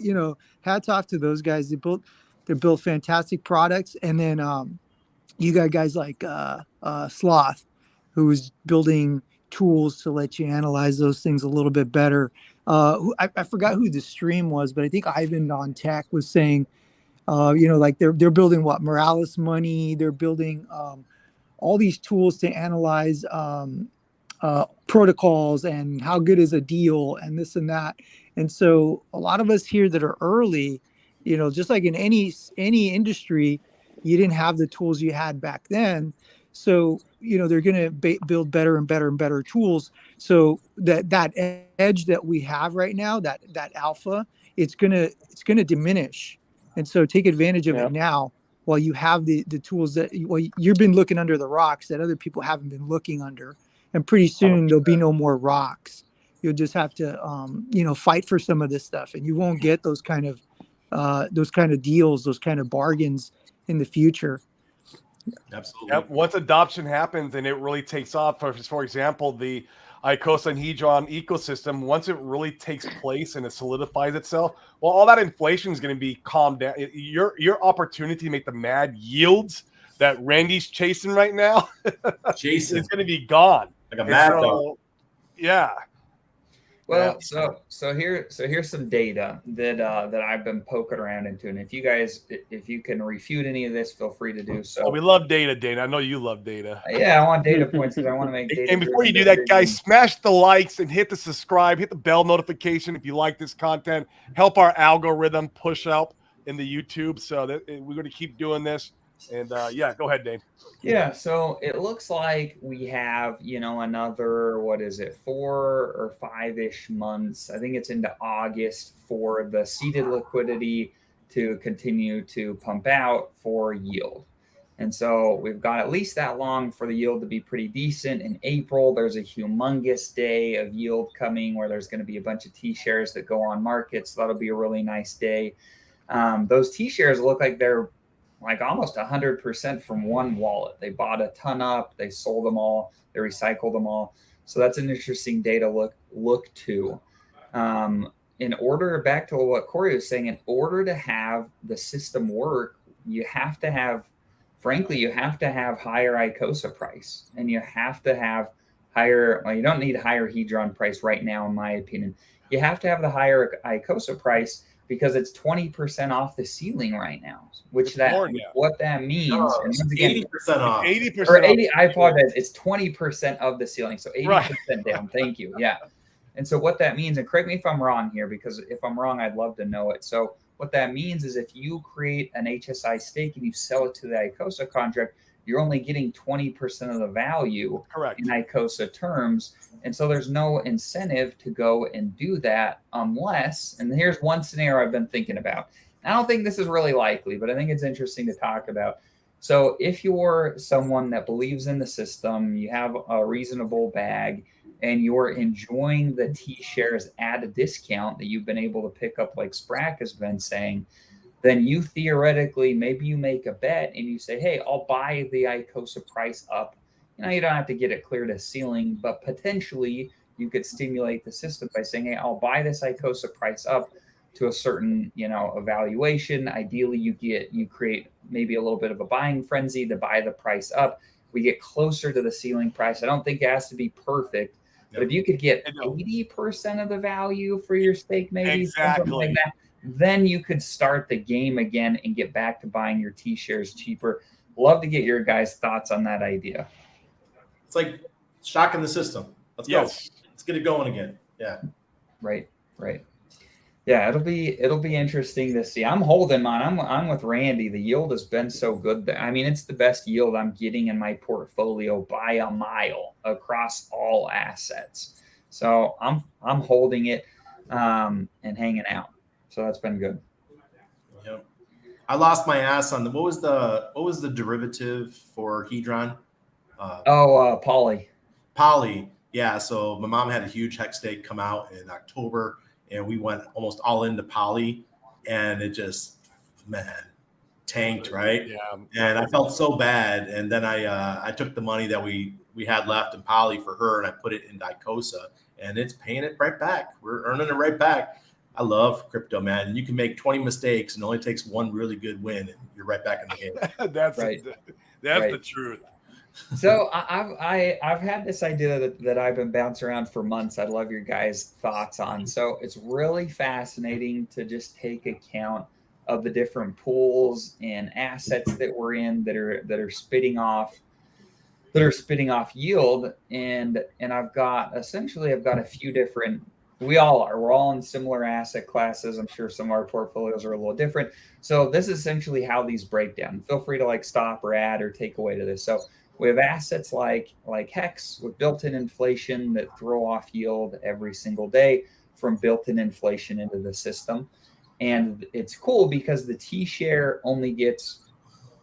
[SPEAKER 7] hats off to those guys. They built fantastic products. And then you got guys like Sloth, who was building tools to let you analyze those things a little bit better. I forgot who the stream was, but I think Ivan on Tech was saying, like they're building Morales money. They're building all these tools to analyze protocols and how good is a deal and this and that. And so a lot of us here that are early, you know, just like in any industry, you didn't have the tools you had back then. So, you know, they're going to build better and better and better tools. So that edge that we have right now, that alpha, it's going to diminish. And so take advantage of it now while you have the tools that you've been looking under the rocks that other people haven't been looking under. And pretty soon there'll be no more rocks. You'll just have to, you know, fight for some of this stuff, and you won't get those kind of deals, those kind of bargains in the future.
[SPEAKER 3] Absolutely.
[SPEAKER 2] Yep. Once adoption happens and it really takes off, for example, the Icosahedron ecosystem, once it really takes place and it solidifies itself, well, all that inflation is going to be calmed down. Your opportunity to make the mad yields that Randy's chasing right now is going to be gone.
[SPEAKER 3] Like a mad dog.
[SPEAKER 2] Yeah.
[SPEAKER 1] Well, so here's some data that I've been poking around into, and if you can refute any of this, feel free to do so.
[SPEAKER 2] Oh, we love data, Dana. I know you love data.
[SPEAKER 1] Yeah, I want data points because I want to make data.
[SPEAKER 2] And before you do that, guys, smash the likes and hit the subscribe, hit the bell notification if you like this content. Help our algorithm push up in the YouTube, so that we're going to keep doing this. And yeah, go ahead, Dane.
[SPEAKER 1] Yeah, so it looks like we have, you know, another, 4 or 5-ish months. I think it's into August for the seeded liquidity to continue to pump out for yield. And so we've got at least that long for the yield to be pretty decent. In April, there's a humongous day of yield coming where there's going to be a bunch of T-shares that go on market. So that'll be a really nice day. Those T-shares look like they're like almost 100% from one wallet. They bought a ton up, they sold them all, they recycled them all. So that's an interesting day to look to. In order, back to what Corey was saying, in order to have the system work, you have to have higher Icosa price, and you have to have higher, well, you don't need higher Hedron price right now, in my opinion. You have to have the higher Icosa price because it's 20% off the ceiling right now, what that means.
[SPEAKER 3] And once again, 80% off.
[SPEAKER 2] 80%
[SPEAKER 1] or 80. I apologize. It's 20% of the ceiling, so 80% down. Thank you. Yeah. And so what that means, and correct me if I'm wrong here, because if I'm wrong, I'd love to know it. So what that means is if you create an HSI stake and you sell it to the Icosa contract, you're only getting 20% of the value in Icosa terms. And so there's no incentive to go and do that unless, and here's one scenario I've been thinking about. I don't think this is really likely, but I think it's interesting to talk about. So if you're someone that believes in the system, you have a reasonable bag, and you're enjoying the T-shares at a discount that you've been able to pick up, like Sprack has been saying, then you theoretically, maybe you make a bet and you say, hey, I'll buy the Icosa price up. You know, you don't have to get it clear to ceiling, but potentially you could stimulate the system by saying, hey, I'll buy this Icosa price up to a certain, you know, evaluation. Ideally, you create maybe a little bit of a buying frenzy to buy the price up. We get closer to the ceiling price. I don't think it has to be perfect, but if you could get 80% of the value for your stake, maybe something like that, then you could start the game again and get back to buying your T-shares cheaper. Love to get your guys' thoughts on that idea.
[SPEAKER 3] It's like shocking the system. Let's go. Let's get it going again. Yeah.
[SPEAKER 1] Right. Yeah, it'll be interesting to see. I'm holding mine. I'm with Randy. The yield has been so good. I mean, it's the best yield I'm getting in my portfolio by a mile across all assets. So I'm holding it and hanging out. So that's been good.
[SPEAKER 3] Yep. I lost my ass on what was the derivative for Hedron?
[SPEAKER 1] Poly.
[SPEAKER 3] Poly. Yeah. So my mom had a huge hex stake come out in October, and we went almost all into Poly, and it just, tanked, right?
[SPEAKER 2] Yeah.
[SPEAKER 3] And I felt so bad. And then I took the money that we had left in Poly for her, and I put it in Icosa, and it's paying it right back. We're earning it right back. I love crypto, man. You can make 20 mistakes and it only takes one really good win, and you're right back in the game.
[SPEAKER 2] That's the truth.
[SPEAKER 1] So I've had this idea that I've been bouncing around for months. I'd love your guys' thoughts on. So it's really fascinating to just take account of the different pools and assets that we're in that are spitting off that are spitting off yield. And I've got a few different, we're all in similar asset classes. I'm sure some of our portfolios are a little different. So this is essentially how these break down. Feel free to like stop or add or take away to this. So we have assets like Hex with built-in inflation that throw off yield every single day from built-in inflation into the system. And it's cool because the T-share only gets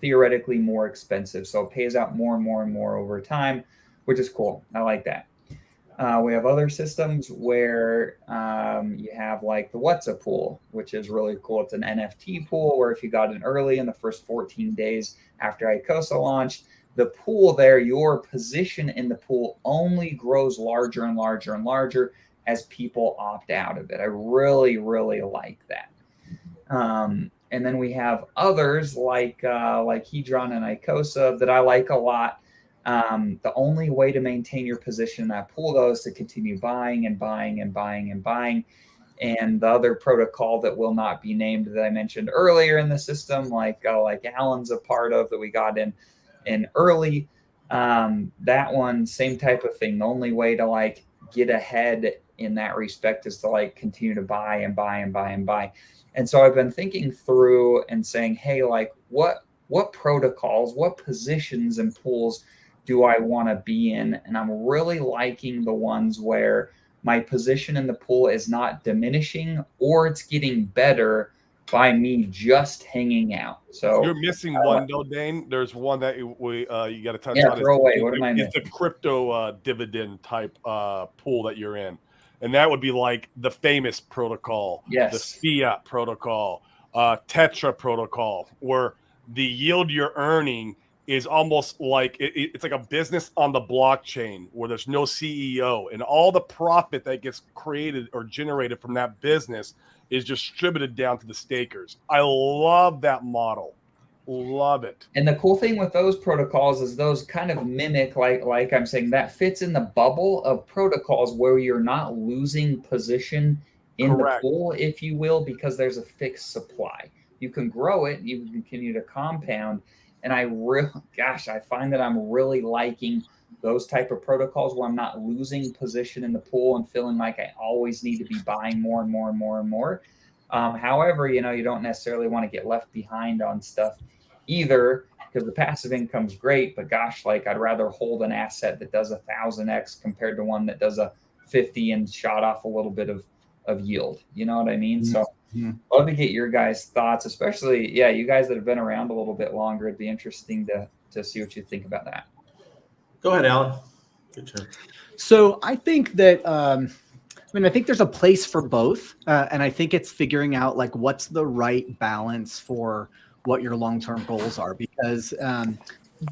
[SPEAKER 1] theoretically more expensive. So it pays out more and more and more over time, which is cool. I like that. We have other systems where you have like the What's-a pool, which is really cool. It's an NFT pool where if you got in early in the first 14 days after Icosa launched, the pool there, your position in the pool only grows larger and larger and larger as people opt out of it. I really, really like that. And then we have others like Hedron and Icosa that I like a lot. The only way to maintain your position in that pool, though, is to continue buying and buying and buying and buying. And the other protocol that will not be named that I mentioned earlier in the system, like Alan's a part of that we got in early, that one, same type of thing. The only way to like get ahead in that respect is to like continue to buy and buy and buy and buy. And so I've been thinking through and saying, hey, like what protocols, what positions and pools do I want to be in? And I'm really liking the ones where my position in the pool is not diminishing or it's getting better by me just hanging out. So
[SPEAKER 2] you're missing one though, Dane. There's one that you got to touch on.
[SPEAKER 1] Throw away. What am I missing?
[SPEAKER 2] It's the crypto dividend type pool that you're in. And that would be like the famous protocol,
[SPEAKER 1] yes,
[SPEAKER 2] the fiat protocol, Tetra protocol, where the yield you're earning is almost like it's like a business on the blockchain where there's no CEO, and all the profit that gets created or generated from that business is distributed down to the stakers. I love that model. Love it.
[SPEAKER 1] And the cool thing with those protocols is those kind of mimic, like I'm saying, that fits in the bubble of protocols where you're not losing position in the pool, if you will, because there's a fixed supply. You can grow it, you can continue to compound. And I find that I'm really liking those type of protocols where I'm not losing position in the pool and feeling like I always need to be buying more and more and more and more. However, you don't necessarily want to get left behind on stuff either, because the passive income's great, but gosh, like I'd rather hold an asset that does 1,000x compared to one that does a 50 and shot off a little bit of yield. You know what I mean? Mm-hmm. So love to get your guys' thoughts, especially, you guys that have been around a little bit longer. It'd be interesting to see what you think about that.
[SPEAKER 3] Go ahead, Alan. Good turn.
[SPEAKER 4] So I think that, I think there's a place for both. And I think it's figuring out like what's the right balance for what your long-term goals are. Because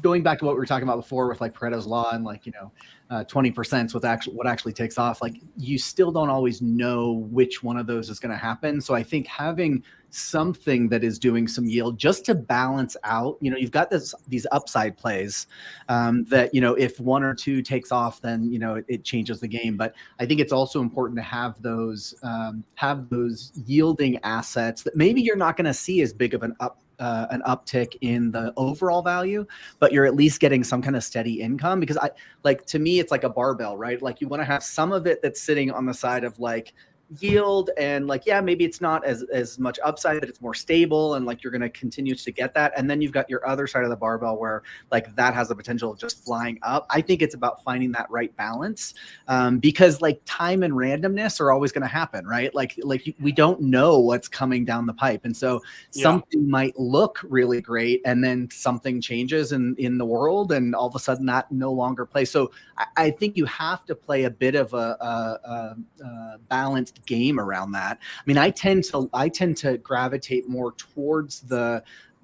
[SPEAKER 4] going back to what we were talking about before with like Pareto's law and 20% with what actually takes off, like you still don't always know which one of those is going to happen. So I think having something that is doing some yield just to balance out, you've got these upside plays that, if one or two takes off, then, it changes the game. But I think it's also important to have those yielding assets that maybe you're not going to see as big of an uptick in the overall value, but you're at least getting some kind of steady income. Because to me, it's like a barbell, right? Like you want to have some of it that's sitting on the side of like yield and maybe it's not as much upside, but it's more stable and like you're going to continue to get that. And then you've got your other side of the barbell where like that has the potential of just flying up. I think it's about finding that right balance because like time and randomness are always going to happen, right? Like we don't know what's coming down the pipe. And so something might look really great and then something changes in the world and all of a sudden that no longer plays. So I think you have to play a bit of a balanced game around that. I mean, I tend to gravitate more towards the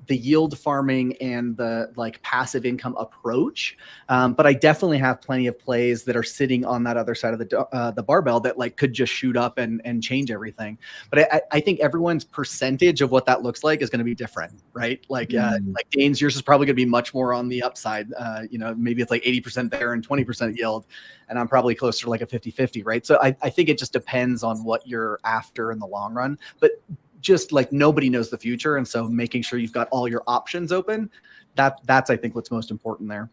[SPEAKER 4] yield farming and the like passive income approach. But I definitely have plenty of plays that are sitting on that other side of the barbell that like could just shoot up and change everything. But I think everyone's percentage of what that looks like is going to be different, right? Like Dane's, yours is probably going to be much more on the upside. Maybe it's like 80% there and 20% yield. And I'm probably closer to like a 50-50, right? So I think it just depends on what you're after in the long run. But just like nobody knows the future. And so making sure you've got all your options open, that's I think what's most important there.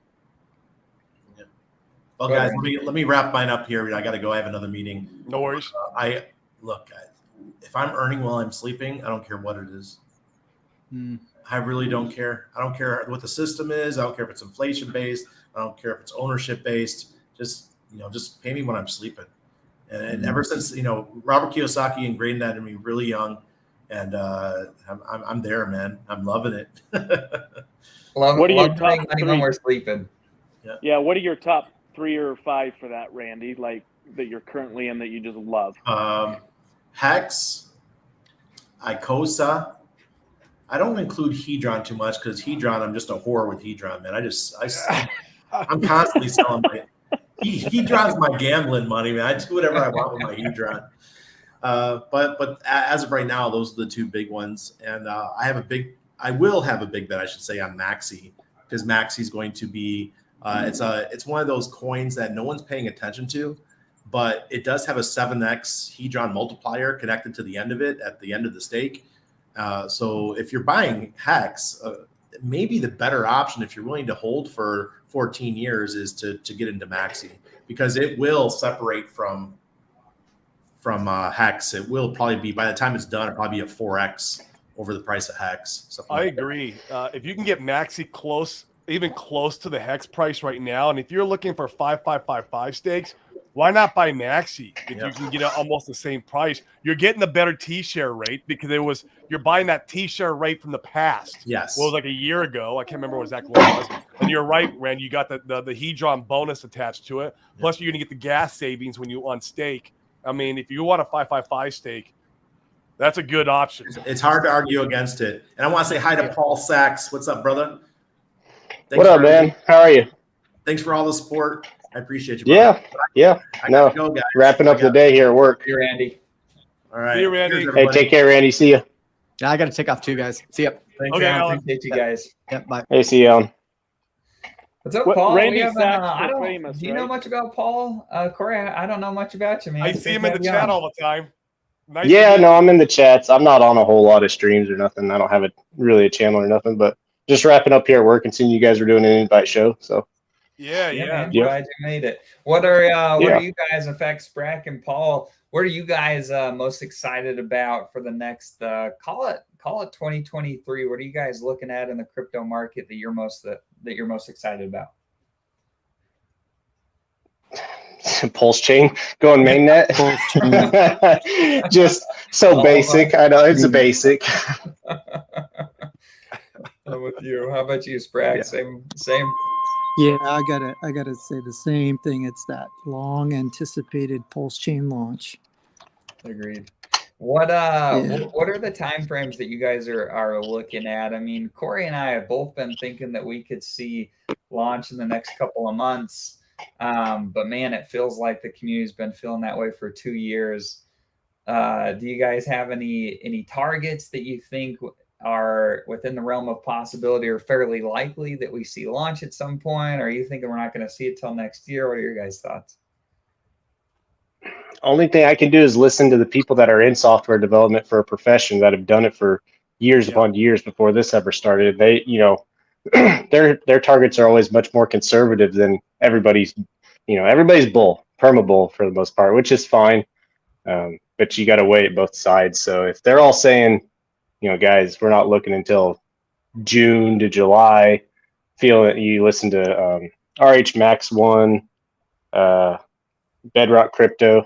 [SPEAKER 3] Well, guys, let me wrap mine up here. I got to go. I have another meeting.
[SPEAKER 2] No worries.
[SPEAKER 3] If I'm earning while I'm sleeping, I don't care what it is. I really don't care. I don't care what the system is. I don't care if it's inflation based. I don't care if it's ownership based. Just pay me when I'm sleeping. And ever since Robert Kiyosaki ingrained that in me really young, and I'm there, man. I'm loving it.
[SPEAKER 6] What are your top
[SPEAKER 1] money
[SPEAKER 6] three?
[SPEAKER 1] when we're sleeping?
[SPEAKER 6] Yeah, what are your top 3 or 5 for that, Randy? Like that you're currently in that you just love?
[SPEAKER 3] Hex, Icosa. I don't include Hedron too much because Hedron, I'm just a whore with Hedron, man. I'm constantly selling my Hedron's my gambling money, man. I do whatever I want with my Hedron. But as of right now, those are the 2 big ones. And I will have a big bet, I should say, on Maxi, because Maxi is going to be it's one of those coins that no one's paying attention to, but it does have a 7x Hedron multiplier connected to the end of it at the end of the stake. So if you're buying Hex, maybe the better option if you're willing to hold for 14 years is to get into Maxi, because it will separate from Hex. It will probably be, by the time it's done, it'll probably be a 4x over the price of Hex.
[SPEAKER 2] I agree. If you can get Maxi even close to the Hex price right now, and if you're looking for 5555 stakes, why not buy Maxi if you can get it almost the same price? You're getting a better T-share rate because you're buying that T-share rate from the past.
[SPEAKER 3] Yes.
[SPEAKER 2] Well, it was like a year ago. I can't remember exactly what it was. And you're right, Rand. You got the Hedron bonus attached to it. Plus, you're going to get the gas savings when you unstake. I mean, if you want a 555 stake, that's a good option.
[SPEAKER 3] It's hard to argue against it. And I want to say hi to Paul Sachs. What's up, brother?
[SPEAKER 8] What up, man? How are you?
[SPEAKER 3] Thanks for all the support. I appreciate you, brother.
[SPEAKER 8] Yeah. No,
[SPEAKER 3] go, guys.
[SPEAKER 8] wrapping up the day here at work.
[SPEAKER 1] Here, Randy.
[SPEAKER 3] All right.
[SPEAKER 2] See you, Randy.
[SPEAKER 8] Hey, take care, Randy. See you.
[SPEAKER 4] Yeah, I got to take off too, guys. See ya.
[SPEAKER 1] Thanks,
[SPEAKER 2] Okay,
[SPEAKER 1] Alan.
[SPEAKER 2] Alan.
[SPEAKER 1] Appreciate you guys.
[SPEAKER 4] Yep, bye.
[SPEAKER 8] Hey, see you, Alan.
[SPEAKER 1] What's up,
[SPEAKER 6] What-
[SPEAKER 1] Paul?
[SPEAKER 6] Randy
[SPEAKER 1] We haven't,
[SPEAKER 6] Sachs
[SPEAKER 1] I
[SPEAKER 6] for
[SPEAKER 1] don't,
[SPEAKER 6] famous,
[SPEAKER 1] do you know
[SPEAKER 6] right?
[SPEAKER 1] much about Paul? Corey, I don't know much about you, man.
[SPEAKER 2] I
[SPEAKER 1] It's
[SPEAKER 2] see
[SPEAKER 1] good
[SPEAKER 2] him
[SPEAKER 1] to
[SPEAKER 2] in the
[SPEAKER 1] have you
[SPEAKER 2] chat
[SPEAKER 1] on.
[SPEAKER 2] all the time. Nice
[SPEAKER 8] Yeah,
[SPEAKER 2] to meet
[SPEAKER 8] no, I'm in the chats. I'm not on a whole lot of streams or nothing. I don't have really a channel or nothing, but just wrapping up here at work and seeing you guys were doing an invite show. So
[SPEAKER 1] Yeah, man.
[SPEAKER 8] Yep.
[SPEAKER 1] Glad you made it. What are you guys, in fact, Sprack and Paul, what are you guys most excited about for the next call it 2023? What are you guys looking at in the crypto market that you're most excited about?
[SPEAKER 8] Pulsechain going mainnet. Just so basic. I know it's a basic.
[SPEAKER 1] I'm with you. How about you, Sprack?
[SPEAKER 8] Yeah.
[SPEAKER 1] Same.
[SPEAKER 7] Yeah, I gotta say the same thing. It's that long anticipated Pulsechain launch.
[SPEAKER 1] Agreed. What are the time frames that you guys are looking at? I mean, Corey and I have both been thinking that we could see launch in the next couple of months. But man, it feels like the community's been feeling that way for 2 years. Do you guys have any targets that you think are within the realm of possibility or fairly likely that we see launch at some point? Or are you thinking we're not going to see it till next year? What are your guys' thoughts?
[SPEAKER 8] Only thing I can do is listen to the people that are in software development for a profession that have done it for years upon years before this ever started. They, their targets are always much more conservative than everybody's bull, perma bull for the most part, which is fine. But you got to weigh it both sides. So if they're all saying, guys, we're not looking until June to July, feel that you listen to RH Max One, Bedrock Crypto.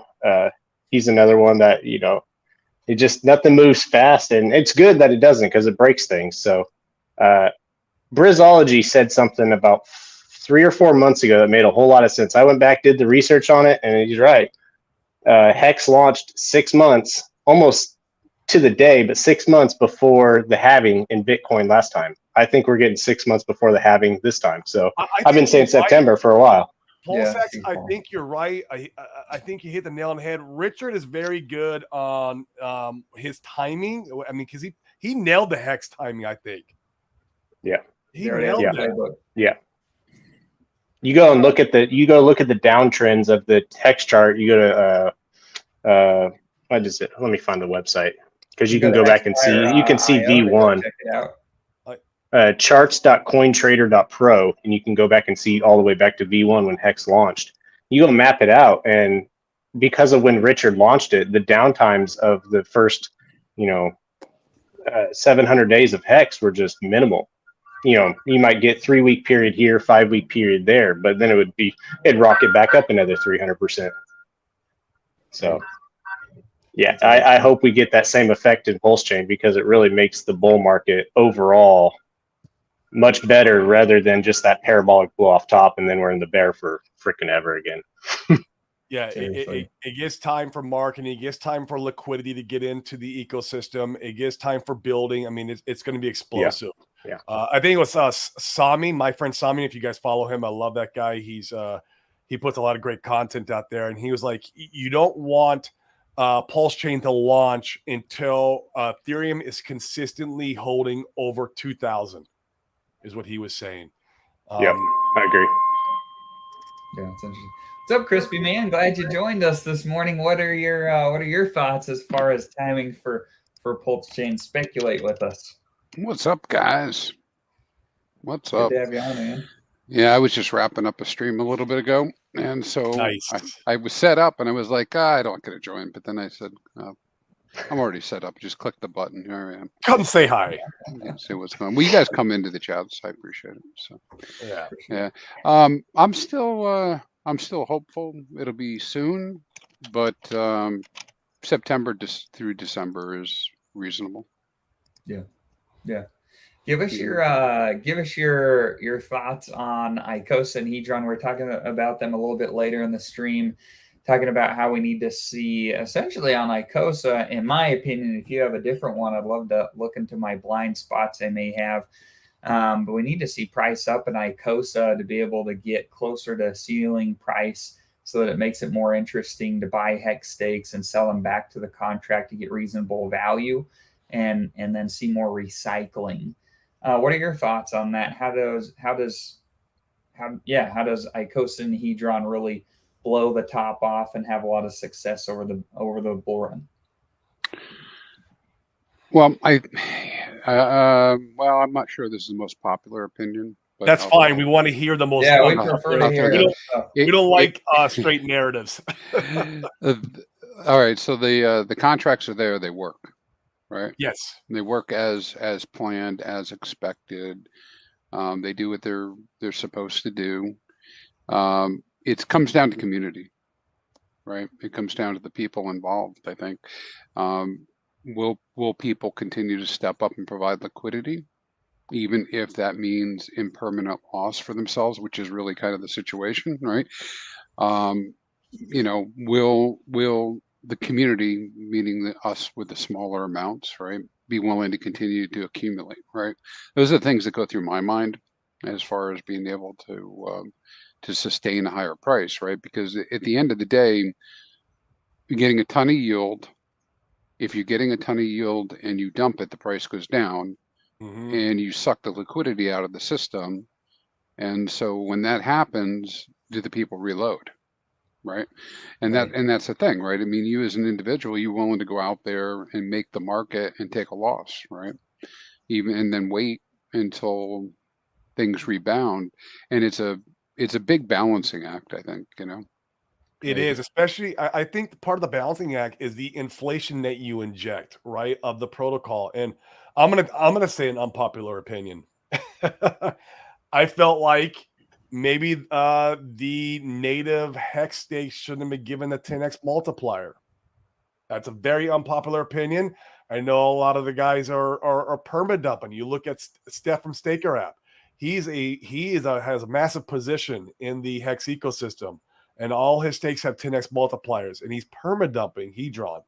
[SPEAKER 8] He's another one that, it just, nothing moves fast, and it's good that it doesn't because it breaks things. So Brizology said something about 3 or 4 months ago that made a whole lot of sense. I went back, did the research on it, and he's right. Hex launched 6 months, almost to the day, but 6 months before the halving in Bitcoin last time. I think we're getting 6 months before the halving this time. So I've been saying September for a while.
[SPEAKER 2] Pulsex, I think you're right. I think you hit the nail on the head. Richard is very good on his timing. I mean, because he nailed the Hex timing, I think.
[SPEAKER 8] Yeah.
[SPEAKER 2] He nailed it.
[SPEAKER 8] Yeah. You go look at the downtrends of the Hex chart. You go to what is it? Let me find the website, because you can go back and see. You can see V1.
[SPEAKER 1] Check it out.
[SPEAKER 8] Charts.cointrader.pro, and you can go back and see all the way back to V1 when Hex launched. you go map it out, and because of when Richard launched it, the downtimes of the first, 700 days of Hex were just minimal. You might get 3-week period here, 5-week period there, but then it'd rocket back up another 300%. So yeah, I hope we get that same effect in Pulsechain, because it really makes the bull market overall much better, rather than just that parabolic blow off top and then we're in the bear for freaking ever again.
[SPEAKER 2] Yeah, it gives time for marketing. It gives time for liquidity to get into the ecosystem. It gives time for building. I mean, it's going to be explosive.
[SPEAKER 8] Yeah.
[SPEAKER 2] I think it was Sami, my friend Sami. If you guys follow him, I love that guy. He puts a lot of great content out there, and he was like, you don't want Pulsechain to launch until Ethereum is consistently holding over 2,000, is what he was saying.
[SPEAKER 8] Yeah, I agree.
[SPEAKER 1] Yeah, it's interesting. What's up, Crispy Man? Glad you joined us this morning. What are your thoughts as far as timing for Pulsechain? Speculate with us.
[SPEAKER 9] What's up, guys? What's
[SPEAKER 1] Good
[SPEAKER 9] up?
[SPEAKER 1] to have you on, man.
[SPEAKER 9] Yeah, I was just wrapping up a stream a little bit ago, and so
[SPEAKER 2] Nice.
[SPEAKER 9] I was set up, and I was like, I don't get to join, but then I said, I'm already set up. Just click the button. Here I am.
[SPEAKER 2] Come say hi.
[SPEAKER 9] Yeah, see what's going on. Well, you guys come into the chat, so I appreciate it. So
[SPEAKER 2] Yeah.
[SPEAKER 9] I'm still hopeful it'll be soon, but September through December is reasonable.
[SPEAKER 1] Yeah. Give us your thoughts on Icosahedron. We're talking about them a little bit later in the stream, talking about how we need to see essentially on Icosa. In my opinion, if you have a different one, I'd love to look into my blind spots I may have. But we need to see price up in Icosa to be able to get closer to ceiling price, so that it makes it more interesting to buy hex stakes and sell them back to the contract to get reasonable value, and then see more recycling. What are your thoughts on that? How does Icosahedron really blow the top off and have a lot of success over the bull run?
[SPEAKER 9] Well, I'm not sure this is the most popular opinion. But
[SPEAKER 2] that's fine. We want to hear the most.
[SPEAKER 1] Yeah, we prefer to hear it.
[SPEAKER 2] We don't like straight narratives.
[SPEAKER 9] All right, so the contracts are there. They work, right?
[SPEAKER 2] Yes,
[SPEAKER 9] they work as planned, as expected. They do what they're supposed to do. It comes down to community, right? It comes down to the people involved, I think. Will people continue to step up and provide liquidity, even if that means impermanent loss for themselves, which is really kind of the situation, right? Will the community, meaning us with the smaller amounts, right, be willing to continue to accumulate, right? Those are the things that go through my mind as far as being able to sustain a higher price, right? Because at the end of the day, you're getting a ton of yield. If you're getting a ton of yield and you dump it, the price goes down, and you suck the liquidity out of the system. And so when that happens, do the people reload, right? And that's the thing, right? I mean, you as an individual, you're willing to go out there and make the market and take a loss, right? And then wait until things rebound. And it's a big balancing act, I think,
[SPEAKER 2] It is, especially I think part of the balancing act is the inflation that you inject, right, of the protocol. And I'm gonna say an unpopular opinion. I felt like maybe the native hex stakes shouldn't have been given the 10x multiplier. That's a very unpopular opinion. I know a lot of the guys are perma dumping. You look at Steph from Staker app. He has a massive position in the hex ecosystem. And all his stakes have 10x multipliers, and he's perma-dumping Hedron.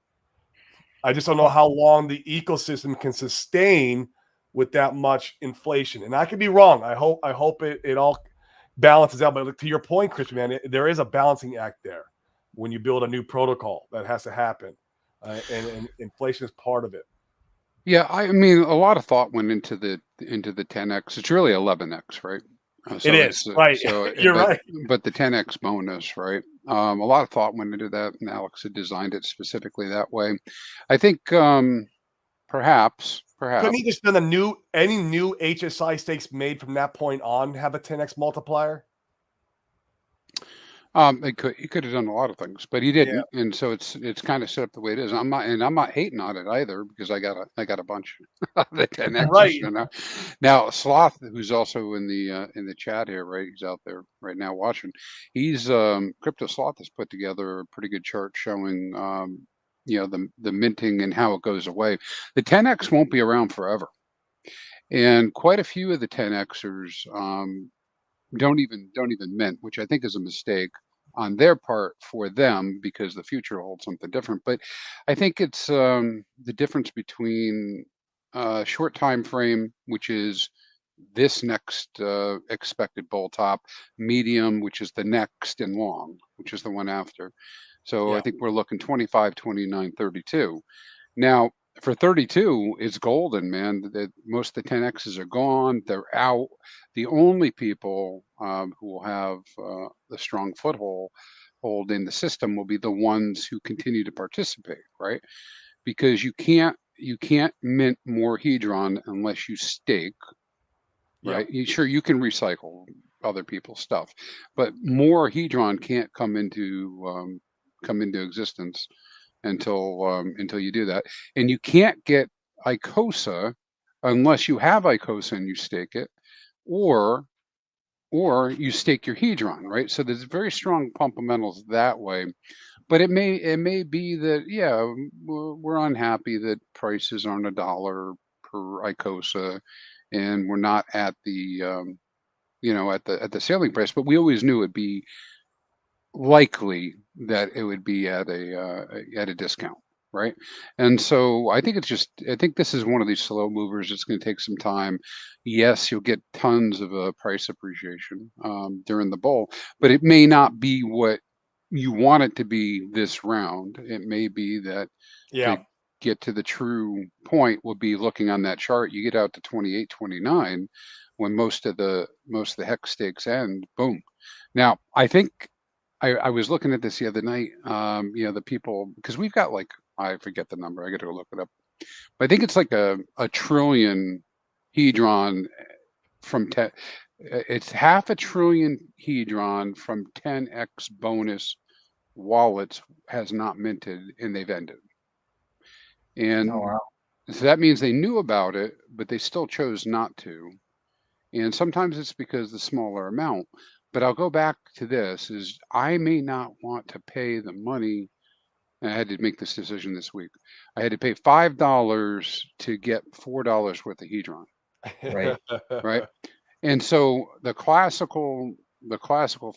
[SPEAKER 2] I just don't know how long the ecosystem can sustain with that much inflation. And I could be wrong. I hope it all balances out. But to your point, Christian, man, there is a balancing act there when you build a new protocol that has to happen, and inflation is part of it.
[SPEAKER 9] Yeah, I mean, a lot of thought went into the 10x. It's really 11x, right?
[SPEAKER 2] It is, right. You're right.
[SPEAKER 9] But the 10x bonus, right? A lot of thought went into that, and Alex had designed it specifically that way. I think perhaps
[SPEAKER 2] couldn't he just done any new HSI stakes made from that point on have a 10x multiplier?
[SPEAKER 9] He could have done a lot of things, but he didn't, and so it's kind of set up the way it is. I'm not hating on it either, because I got a bunch of the 10Xs,
[SPEAKER 2] Right.
[SPEAKER 9] you know. Now Sloth, who's also in the chat here, right? He's out there right now watching. He's Crypto Sloth has put together a pretty good chart showing the minting and how it goes away. The 10X won't be around forever, and quite a few of the 10Xers don't even mint, which I think is a mistake on their part for them, because the future holds something different. But I think it's the difference between short time frame, which is this next expected bull top, medium, which is the next, and long, which is the one after. So I think we're looking 25, 29, 32. Now, for 32, it's golden, man. Most of the 10Xs are gone. They're out. The only people who will have the strong foothold in the system will be the ones who continue to participate, right? Because you can't mint more Hedron unless you stake, right? Sure, you can recycle other people's stuff, but more Hedron can't come into existence until you do that. And you can't get Icosa unless you have Icosa and you stake it, or you stake your Hedron, right? So there's very strong fundamentals that way. But it may be that we're unhappy that prices aren't $1 per Icosa, and we're not at the at the selling price. But we always knew it'd be likely that it would be at a discount, right? And so I think this is one of these slow movers. It's going to take some time. Yes, you'll get tons of price appreciation during the bull, but it may not be what you want it to be this round. It may be that to get to the true point will be looking on that chart. You get out to 28, 29, when most of the hex stakes end. Boom. Now I think I was looking at this the other night. The people, because we've got I forget the number. I got to go look it up. But I think it's like a trillion Hedron from 10. It's half a trillion Hedron from 10X bonus wallets has not minted, and they've ended. And so that means they knew about it, but they still chose not to. And sometimes it's because the smaller amount. But I'll go back to this, is I may not want to pay the money. I had to make this decision this week. I had to pay $5 to get $4 worth of Hedron.
[SPEAKER 1] Right.
[SPEAKER 9] Right. And so the classical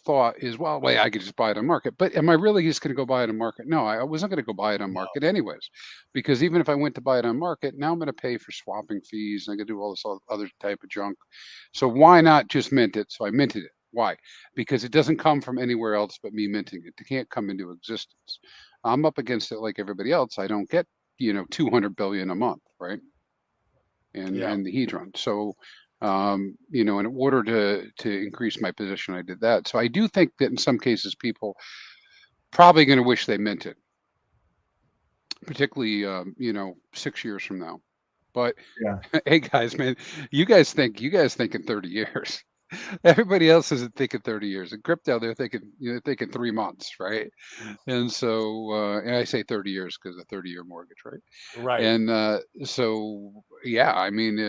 [SPEAKER 9] thought is, well, wait, I could just buy it on market. But am I really just going to go buy it on market? No, I wasn't going to go buy it on market anyways, because even if I went to buy it on market, now I'm going to pay for swapping fees, and I'm going to do all this other type of junk. So why not just mint it? So I minted it. Why? Because it doesn't come from anywhere else but me minting it. It can't come into existence. I'm up against it like everybody else. I don't get 200 billion a month, right? And the Hedron. So in order to increase my position, I did that. So I do think that in some cases people probably going to wish they minted, particularly 6 years from now. But hey guys, man, you guys think in 30 years. Everybody else isn't thinking 30 years. In crypto, they're thinking 3 months, right? And so, and I say 30 years because a 30-year mortgage, right?
[SPEAKER 2] Right.
[SPEAKER 9] And so, I mean,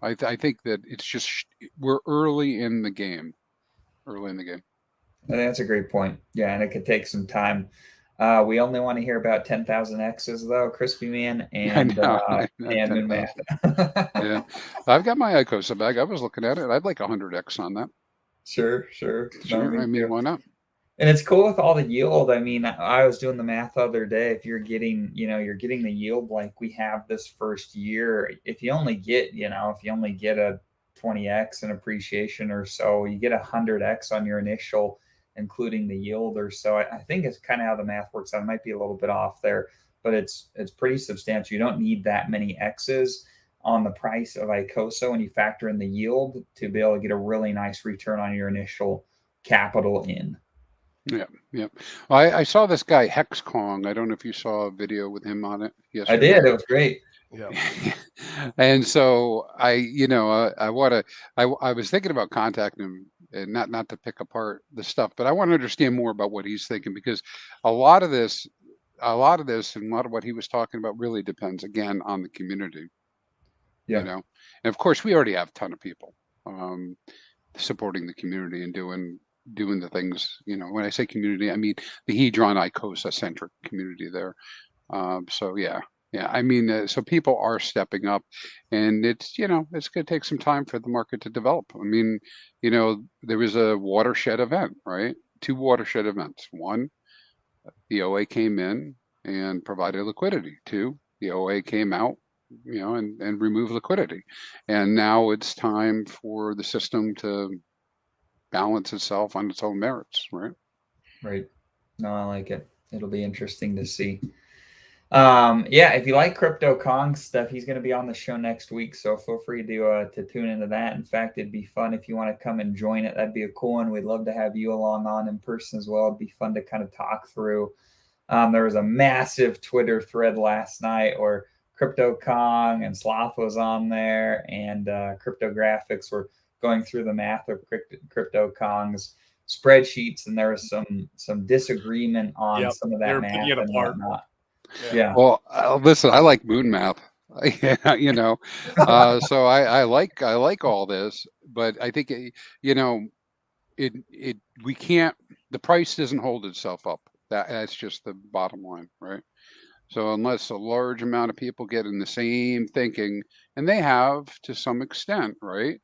[SPEAKER 9] I think that it's just we're early in the game. Early in the game.
[SPEAKER 1] I think that's a great point. Yeah, and it could take some time. We only want to hear about 10,000 X's though, Crispy Man, and and math.
[SPEAKER 9] Yeah, I've got my Icosa bag. I was looking at it. I'd like 100X on that.
[SPEAKER 1] Sure.
[SPEAKER 9] I mean, why not?
[SPEAKER 1] And it's cool with all the yield. I mean, I was doing the math the other day. If you're getting, the yield like we have this first year, if you only get a 20X in appreciation or so, you get 100X on your initial, including the yield or so. I think it's kind of how the math works out. It might be a little bit off there, but it's pretty substantial. You don't need that many X's on the price of Icosa when you factor in the yield to be able to get a really nice return on your initial capital in.
[SPEAKER 9] Yeah. Well, I saw this guy Hex Kong. I don't know if you saw a video with him on it yesterday.
[SPEAKER 1] I did. It was great.
[SPEAKER 2] Yeah.
[SPEAKER 9] And so I was thinking about contacting him and not to pick apart the stuff, but I want to understand more about what he's thinking, because a lot of this and a lot of what he was talking about really depends again on the community.
[SPEAKER 1] Yeah.
[SPEAKER 9] You know, and of course we already have a ton of people supporting the community and doing the things. You know, when I say community, I mean the Hedron Icosa centric community there. So yeah, I mean, so people are stepping up, and it's, you know, it's going to take some time for the market to develop. I mean, you know, there was a watershed event, right? 2 watershed events. 1, the OA came in and provided liquidity. 2, the OA came out, you know, and removed liquidity. And now it's time for the system to balance itself on its own merits, right?
[SPEAKER 1] Right. No, I like it. It'll be interesting to see. Yeah, if you like Crypto Kong stuff, he's going to be on the show next week, so feel free to tune into that. In fact, it'd be fun if you want to come and join it. That'd be a cool one. We'd love to have you along on in person as well. It'd be fun to kind of talk through. There was a massive Twitter thread last night where Crypto Kong and Sloth was on there, and Cryptographics were going through the math of Crypto Kong's spreadsheets, and there was some disagreement on some of that math and whatnot. Yeah.
[SPEAKER 9] Well, listen, I like moon math. Yeah, you know, so I like all this, but I think you know, we can't. The price doesn't hold itself up. That's just the bottom line, right? So unless a large amount of people get in the same thinking, and they have to some extent, right?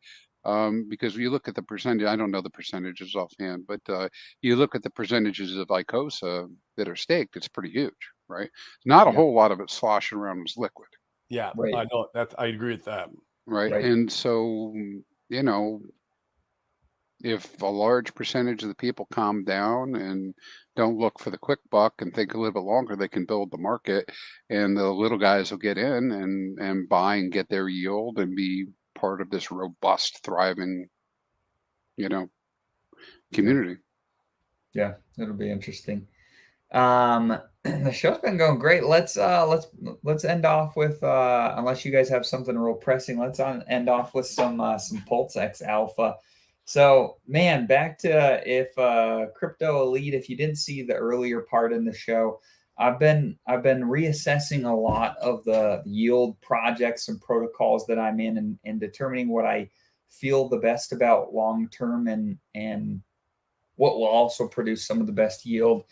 [SPEAKER 9] Because you look at the percentage, I don't know the percentages offhand, but you look at the percentages of Icosa that are staked, it's pretty huge, right? Not a whole lot of it sloshing around as liquid.
[SPEAKER 2] Yeah,
[SPEAKER 1] Right.
[SPEAKER 2] I know that. I agree with that.
[SPEAKER 9] Right. And so, you know, if a large percentage of the people calm down and don't look for the quick buck and think a little bit longer, they can build the market, and the little guys will get in and buy and get their yield and be part of this robust, thriving, you know, community.
[SPEAKER 1] Yeah, it'll be interesting. The show's been going great. Let's end off with unless you guys have something real pressing, let's end off with some PulseX alpha. So man, back to if Crypto Elite, if you didn't see the earlier part in the show, I've been reassessing a lot of the yield projects and protocols that I'm in, and determining what I feel the best about long term, and what will also produce some of the best yield.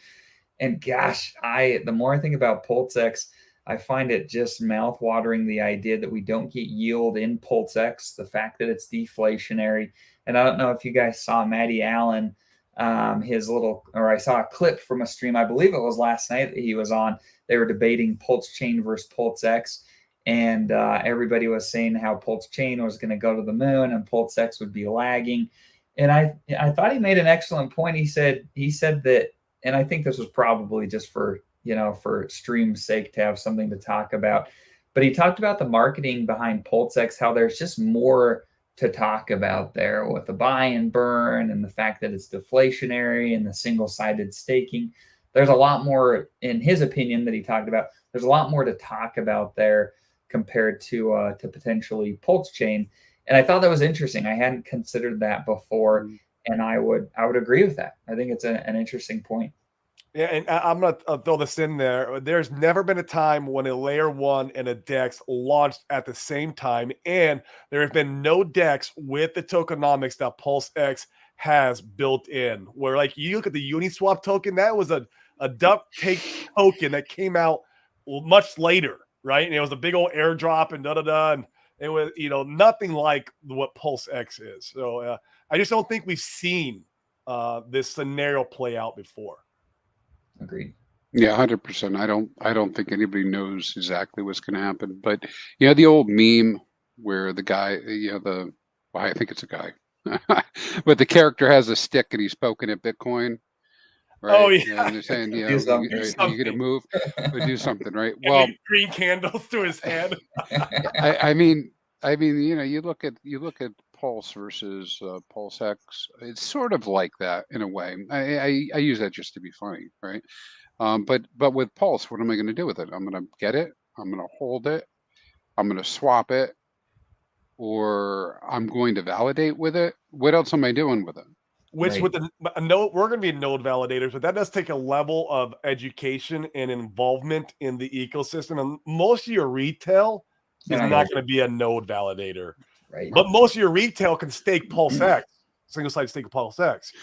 [SPEAKER 1] And gosh, the more I think about PulseX, I find it just mouth-watering, the idea that we don't get yield in PulseX, the fact that it's deflationary. And I don't know if you guys saw Matty Allen, I saw a clip from a stream, I believe it was last night that he was on. They were debating Pulsechain versus PulseX, and everybody was saying how Pulsechain was going to go to the moon and PulseX would be lagging. And I thought he made an excellent point. He said that, and I think this was probably just for stream's sake to have something to talk about, but he talked about the marketing behind PulseX, how there's just more to talk about there with the buy and burn and the fact that it's deflationary and the single-sided staking. There's a lot more, in his opinion, that he talked about. There's a lot more to talk about there compared to potentially Pulsechain. And I thought that was interesting. I hadn't considered that before, and I would agree with that. I think it's an interesting point.
[SPEAKER 2] Yeah, and I'm going to throw this in there. There's never been a time when a layer 1 and a DEX launched at the same time, and there have been no DEX with the tokenomics that PulseX has built in. Where, like, you look at the Uniswap token, that was a duct tape token that came out much later, right? And it was a big old airdrop and da-da-da, and it was, nothing like what PulseX is. So I just don't think we've seen this scenario play out before.
[SPEAKER 1] Agreed.
[SPEAKER 9] Yeah, 100%. I don't think anybody knows exactly what's going to happen. But the old meme where the guy, I think it's a guy, but the character has a stick and he's poking at Bitcoin. Right?
[SPEAKER 2] Oh yeah,
[SPEAKER 9] and they're saying,
[SPEAKER 2] do
[SPEAKER 9] you got to move or do something, right?
[SPEAKER 2] Well, green candles to his head.
[SPEAKER 9] I mean, you look at Pulse versus PulseX. It's sort of like that in a way. I use that just to be funny, right? But with Pulse, what am I going to do with it? I'm going to get it. I'm going to hold it. I'm going to swap it, or I'm going to validate with it. What else am I doing with it?
[SPEAKER 2] Which with a node, we're going to be node validators, but that does take a level of education and involvement in the ecosystem. And most of your retail is not going to be a node validator,
[SPEAKER 1] right?
[SPEAKER 2] But most of your retail can stake PulseX, single site stake PulseX,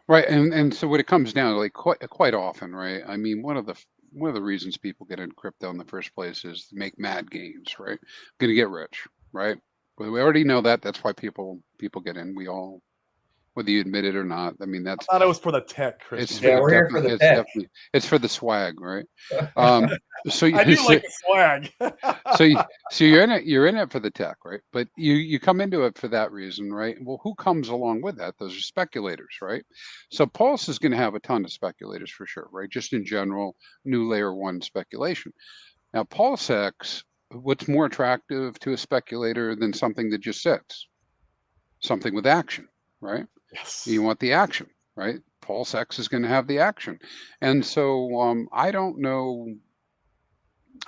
[SPEAKER 9] right? And so what it comes down to, like quite often, right? I mean, one of the reasons people get in crypto in the first place is to make mad gains, right? Going to get rich, right? But we already know that. That's why people get in. We all, whether you admit it or not. I mean, that's.
[SPEAKER 2] I thought it was for the tech, Chris.
[SPEAKER 9] It's
[SPEAKER 1] we're here for the tech.
[SPEAKER 9] It's for the swag, right? So
[SPEAKER 2] I do like the swag.
[SPEAKER 9] so you're in it for the tech, right? But you come into it for that reason, right? Well, who comes along with that? Those are speculators, right? So Pulse is going to have a ton of speculators for sure, right? Just in general, new layer one speculation. Now, PulseX, what's more attractive to a speculator than something that just sits? Something with action, right?
[SPEAKER 2] Yes.
[SPEAKER 9] You want the action, right? PulseX is going to have the action. And so I don't know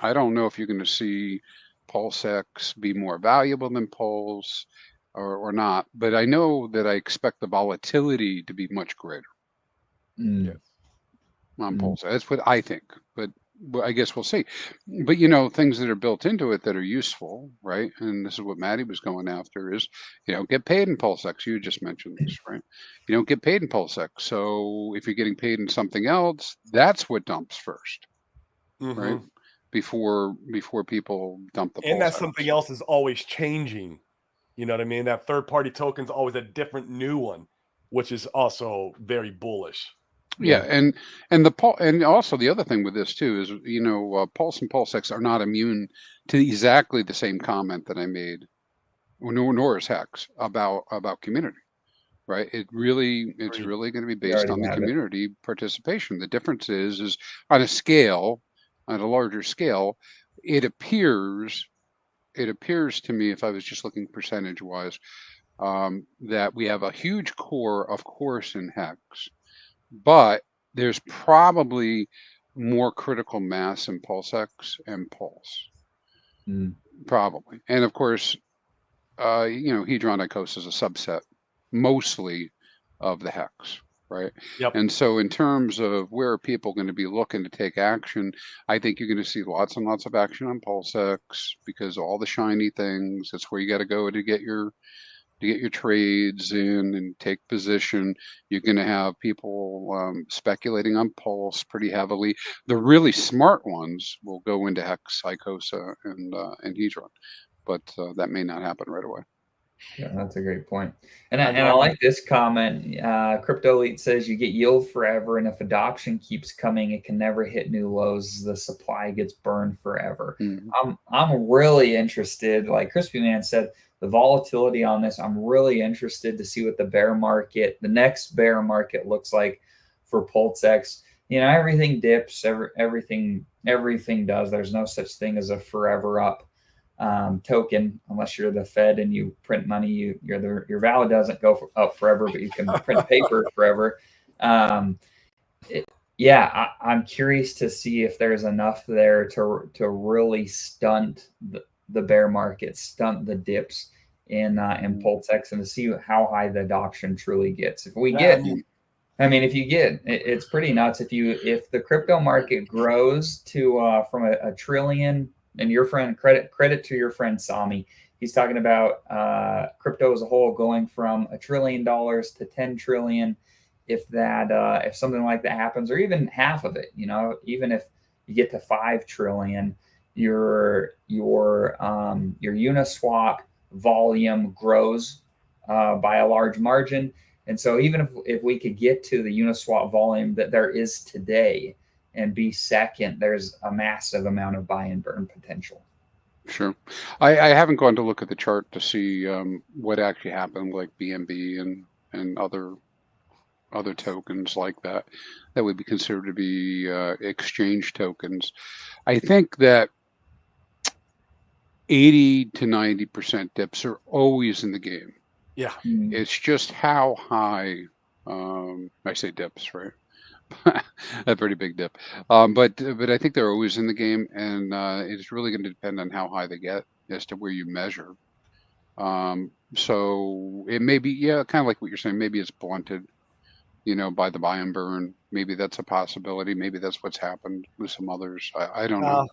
[SPEAKER 9] if you're going to see PulseX be more valuable than Pulse or not, but I know that I expect the volatility to be much greater on Pulse. That's what I think, but I guess we'll see. But things that are built into it that are useful, right? And this is what Maddie was going after is, get paid in PulseX. You just mentioned this, right? You don't get paid in PulseX. So if you're getting paid in something else, that's what dumps first, right? Before people dump the PulseX.
[SPEAKER 2] And that something else is always changing. You know what I mean? That third-party token is always a different new one, which is also very bullish.
[SPEAKER 9] Yeah, and also the other thing with this too is Pulse and PulseX are not immune to exactly the same comment that I made, nor is Hex about community, right? It's really going to be based on the community participation. The difference is on a larger scale, it appears to me, if I was just looking percentage wise, that we have a huge core, of course, in Hex. But there's probably more critical mass in PulseX and Pulse, probably. And of course, Hedron Icosahedron is a subset, mostly of the Hex, right?
[SPEAKER 2] Yep.
[SPEAKER 9] And so in terms of where are people going to be looking to take action, I think you're going to see lots and lots of action on PulseX because all the shiny things, that's where you got to go to get your trades in and take position. You're going to have people speculating on Pulse pretty heavily. The really smart ones will go into Hex, Icosa, and Hedron, but that may not happen right away.
[SPEAKER 1] Yeah, that's a great point. And I like this comment. Crypto Elite says you get yield forever, and if adoption keeps coming, it can never hit new lows. The supply gets burned forever. I'm really interested, like Crispy Man said, the volatility on this. I'm really interested to see what the next bear market looks like for PulseX. Everything dips, everything does. There's no such thing as a forever up token unless you're the Fed and you print money. Your value doesn't go up forever, but you can print paper forever. I'm curious to see if there's enough there to really stunt the bear market, stunt the dips in PulseX, and to see how high the adoption truly gets. If you get, it's pretty nuts. If the crypto market grows to from a trillion, and your friend, credit to your friend Sami, he's talking about crypto as a whole going from $1 trillion to 10 trillion. If something like that happens, or even half of it, even if you get to 5 trillion, your Uniswap volume grows by a large margin. And so even if we could get to the Uniswap volume that there is today and be second, there's a massive amount of buy and burn potential.
[SPEAKER 9] Sure. I haven't gone to look at the chart to see what actually happened, like BNB and other tokens like that would be considered to be exchange tokens. I think that 80 to 90% dips are always in the game.
[SPEAKER 2] Yeah.
[SPEAKER 9] It's just how high, I say dips, right? A pretty big dip. But I think they're always in the game, and it's really going to depend on how high they get as to where you measure. So it may be, kind of like what you're saying, maybe it's blunted by the buy and burn. Maybe that's a possibility. Maybe that's what's happened with some others. I don't know.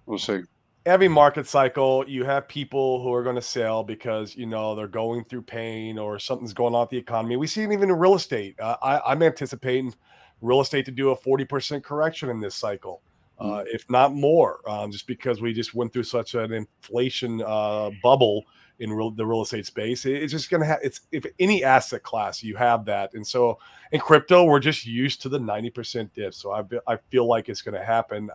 [SPEAKER 9] We'll see.
[SPEAKER 2] Every market cycle, you have people who are going to sell because, they're going through pain or something's going on with the economy. We see it even in real estate. I'm anticipating real estate to do a 40% correction in this cycle, if not more, just because we just went through such an inflation bubble in the real estate space. It's just going to have, if any asset class you have that. And so in crypto, we're just used to the 90% dip. So I feel like it's going to happen.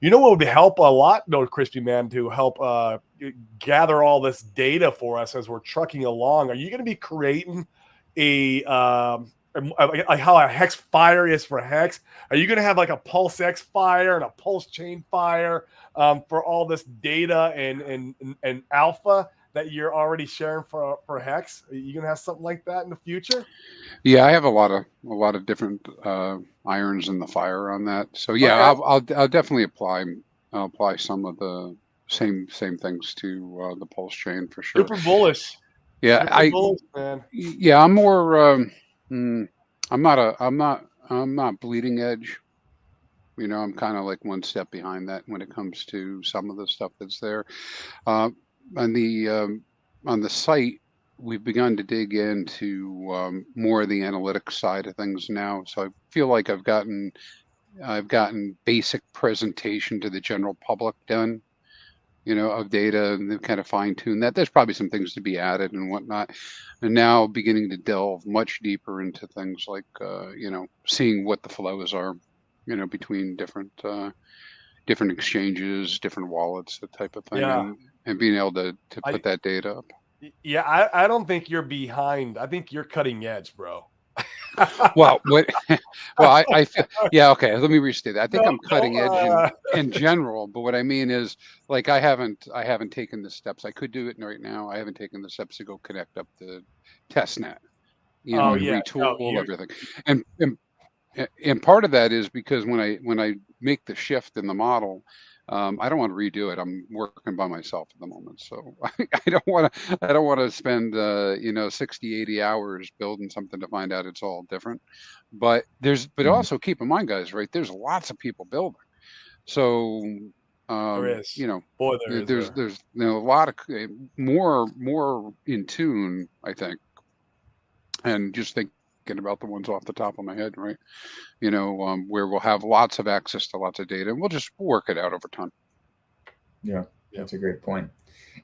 [SPEAKER 2] What would help a lot, though, Crispy Man, to help gather all this data for us as we're trucking along? Are you going to be creating how a hex fire is for hex? Are you going to have like a pulse X fire and a pulse chain fire for all this data and alpha that you're already sharing for hex? Are you going to have something like that in the future?
[SPEAKER 9] Yeah, I have a lot of different irons in the fire on that. So yeah, okay. I'll definitely apply some of the same things to the pulse chain for sure.
[SPEAKER 2] Super bullish.
[SPEAKER 9] Yeah,
[SPEAKER 2] Super bullish, man.
[SPEAKER 9] Yeah, I'm more. I'm not bleeding edge. I'm kind of like one step behind that when it comes to some of the stuff that's there. On the site, we've begun to dig into more of the analytics side of things now. So I feel like I've gotten basic presentation to the general public done, of data, and they've kind of fine-tuned that. There's probably some things to be added and whatnot. And now beginning to delve much deeper into things like, seeing what the flows are, between different exchanges, different wallets, that type of thing.
[SPEAKER 2] Yeah.
[SPEAKER 9] And being able to put that data up.
[SPEAKER 2] Yeah, I don't think you're behind. I think you're cutting edge, bro.
[SPEAKER 9] Well, I feel, yeah, okay. Let me restate that. I think I'm cutting edge in general, but what I mean is, like, I haven't taken the steps. I could do it right now. I haven't taken the steps to go connect up the testnet, retool everything, and part of that is because when I make the shift in the model, I don't want to redo it. I'm working by myself at the moment, so I don't want to spend 60, 80 hours building something to find out it's all different. But also keep in mind, guys, right? There's lots of people building, so
[SPEAKER 2] there is.
[SPEAKER 9] There's a lot of more in tune, I think, and just thinking about the ones off the top of my head, right? Where we'll have lots of access to lots of data, and we'll just work it out over time.
[SPEAKER 1] Yeah, that's a great point.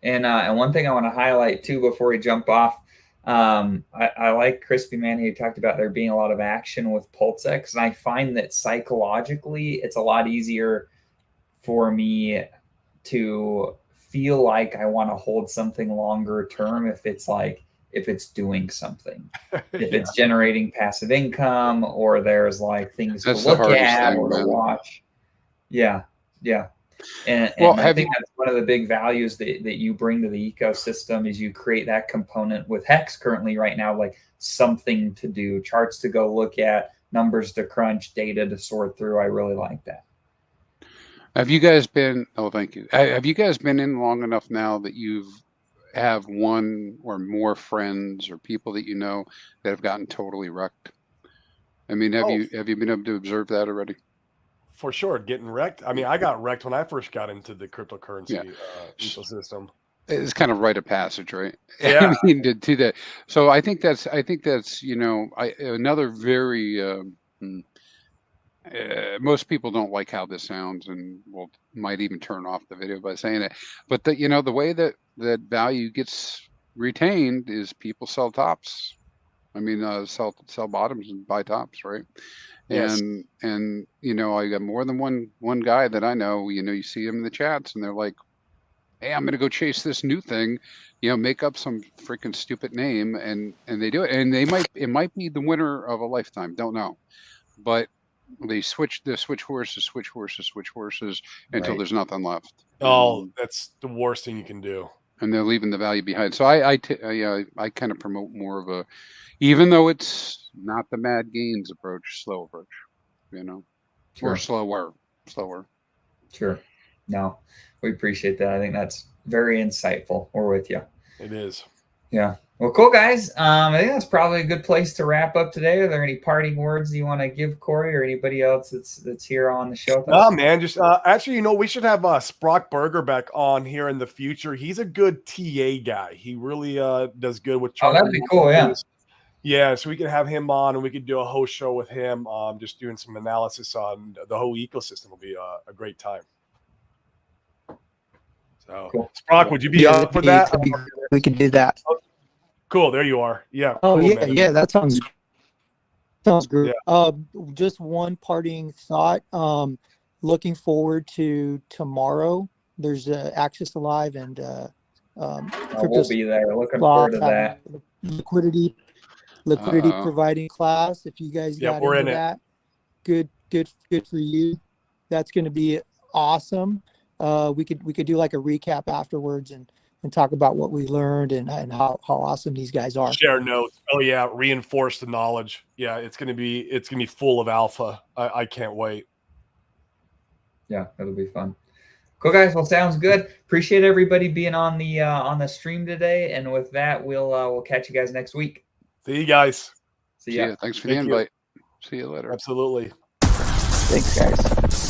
[SPEAKER 1] And one thing I want to highlight too before we jump off, I like Crispy Man who talked about there being a lot of action with PulseX, and I find that psychologically it's a lot easier for me to feel like I want to hold something longer term if it's doing something, if it's generating passive income, or there's like things to look at or to watch. Yeah. And I think that's one of the big values that you bring to the ecosystem is you create that component with Hex currently right now, like something to do, charts to go look at, numbers to crunch, data to sort through. I really like that.
[SPEAKER 9] Have you guys been, thank you. Have you guys been in long enough now that have one or more friends or people that that have gotten totally wrecked? I mean, have you been able to observe that already?
[SPEAKER 2] For sure, getting wrecked. I mean, I got wrecked when I first got into the cryptocurrency ecosystem.
[SPEAKER 9] It's kind of rite of passage, right?
[SPEAKER 2] Yeah.
[SPEAKER 9] I mean, to that. So I think that's another very. Most people don't like how this sounds, and might even turn off the video by saying it. But the way that value gets retained is people sell tops. I mean, sell bottoms and buy tops, right?
[SPEAKER 2] Yes.
[SPEAKER 9] And I got more than one guy that I know. You see them in the chats, and they're like, "Hey, I'm going to go chase this new thing." Make up some freaking stupid name, and they do it, and it might be the winner of a lifetime. Don't know, but they switch horses until there's nothing left.
[SPEAKER 2] Oh, that's the worst thing you can do.
[SPEAKER 9] And they're leaving the value behind. So I kind of promote more of a, even though it's not the mad gains approach, slow approach,
[SPEAKER 1] Sure.
[SPEAKER 9] Or slower.
[SPEAKER 1] Sure. No, we appreciate that. I think that's very insightful. We're with you.
[SPEAKER 2] It is.
[SPEAKER 1] Yeah. Well, cool, guys. I think that's probably a good place to wrap up today. Are there any parting words you want to give, Corey, or anybody else that's here on the show?
[SPEAKER 2] No, man. Just actually, we should have Sprock Berger back on here in the future. He's a good TA guy. He really does good with.
[SPEAKER 1] Oh, that'd be cool. Yeah.
[SPEAKER 2] Yeah, so we can have him on, and we could do a host show with him. Just doing some analysis on the whole ecosystem will be a great time. So, cool. Sprock, would you be up for that?
[SPEAKER 7] We can do that.
[SPEAKER 2] Oh, cool. There you are. Yeah.
[SPEAKER 7] Oh,
[SPEAKER 2] cool,
[SPEAKER 7] yeah.
[SPEAKER 2] man.
[SPEAKER 7] Yeah. That sounds great.
[SPEAKER 2] Yeah.
[SPEAKER 7] Just one parting thought. Looking forward to tomorrow. There's Access Alive and
[SPEAKER 1] we'll be there. Looking forward to that.
[SPEAKER 7] Liquidity providing class. If you guys got into that, good for you. That's going to be awesome. We could do like a recap afterwards and talk about what we learned and how awesome these guys are.
[SPEAKER 2] Share notes. Oh yeah, reinforce the knowledge. Yeah, it's gonna be full of alpha. I can't wait.
[SPEAKER 1] Yeah, it'll be fun. Cool, guys. Well, sounds good. Appreciate everybody being on the stream today. And with that, we'll catch you guys next week.
[SPEAKER 2] See you guys.
[SPEAKER 1] See ya.
[SPEAKER 9] Yeah, thanks for the invite. See you later.
[SPEAKER 2] Absolutely.
[SPEAKER 7] Thanks, guys.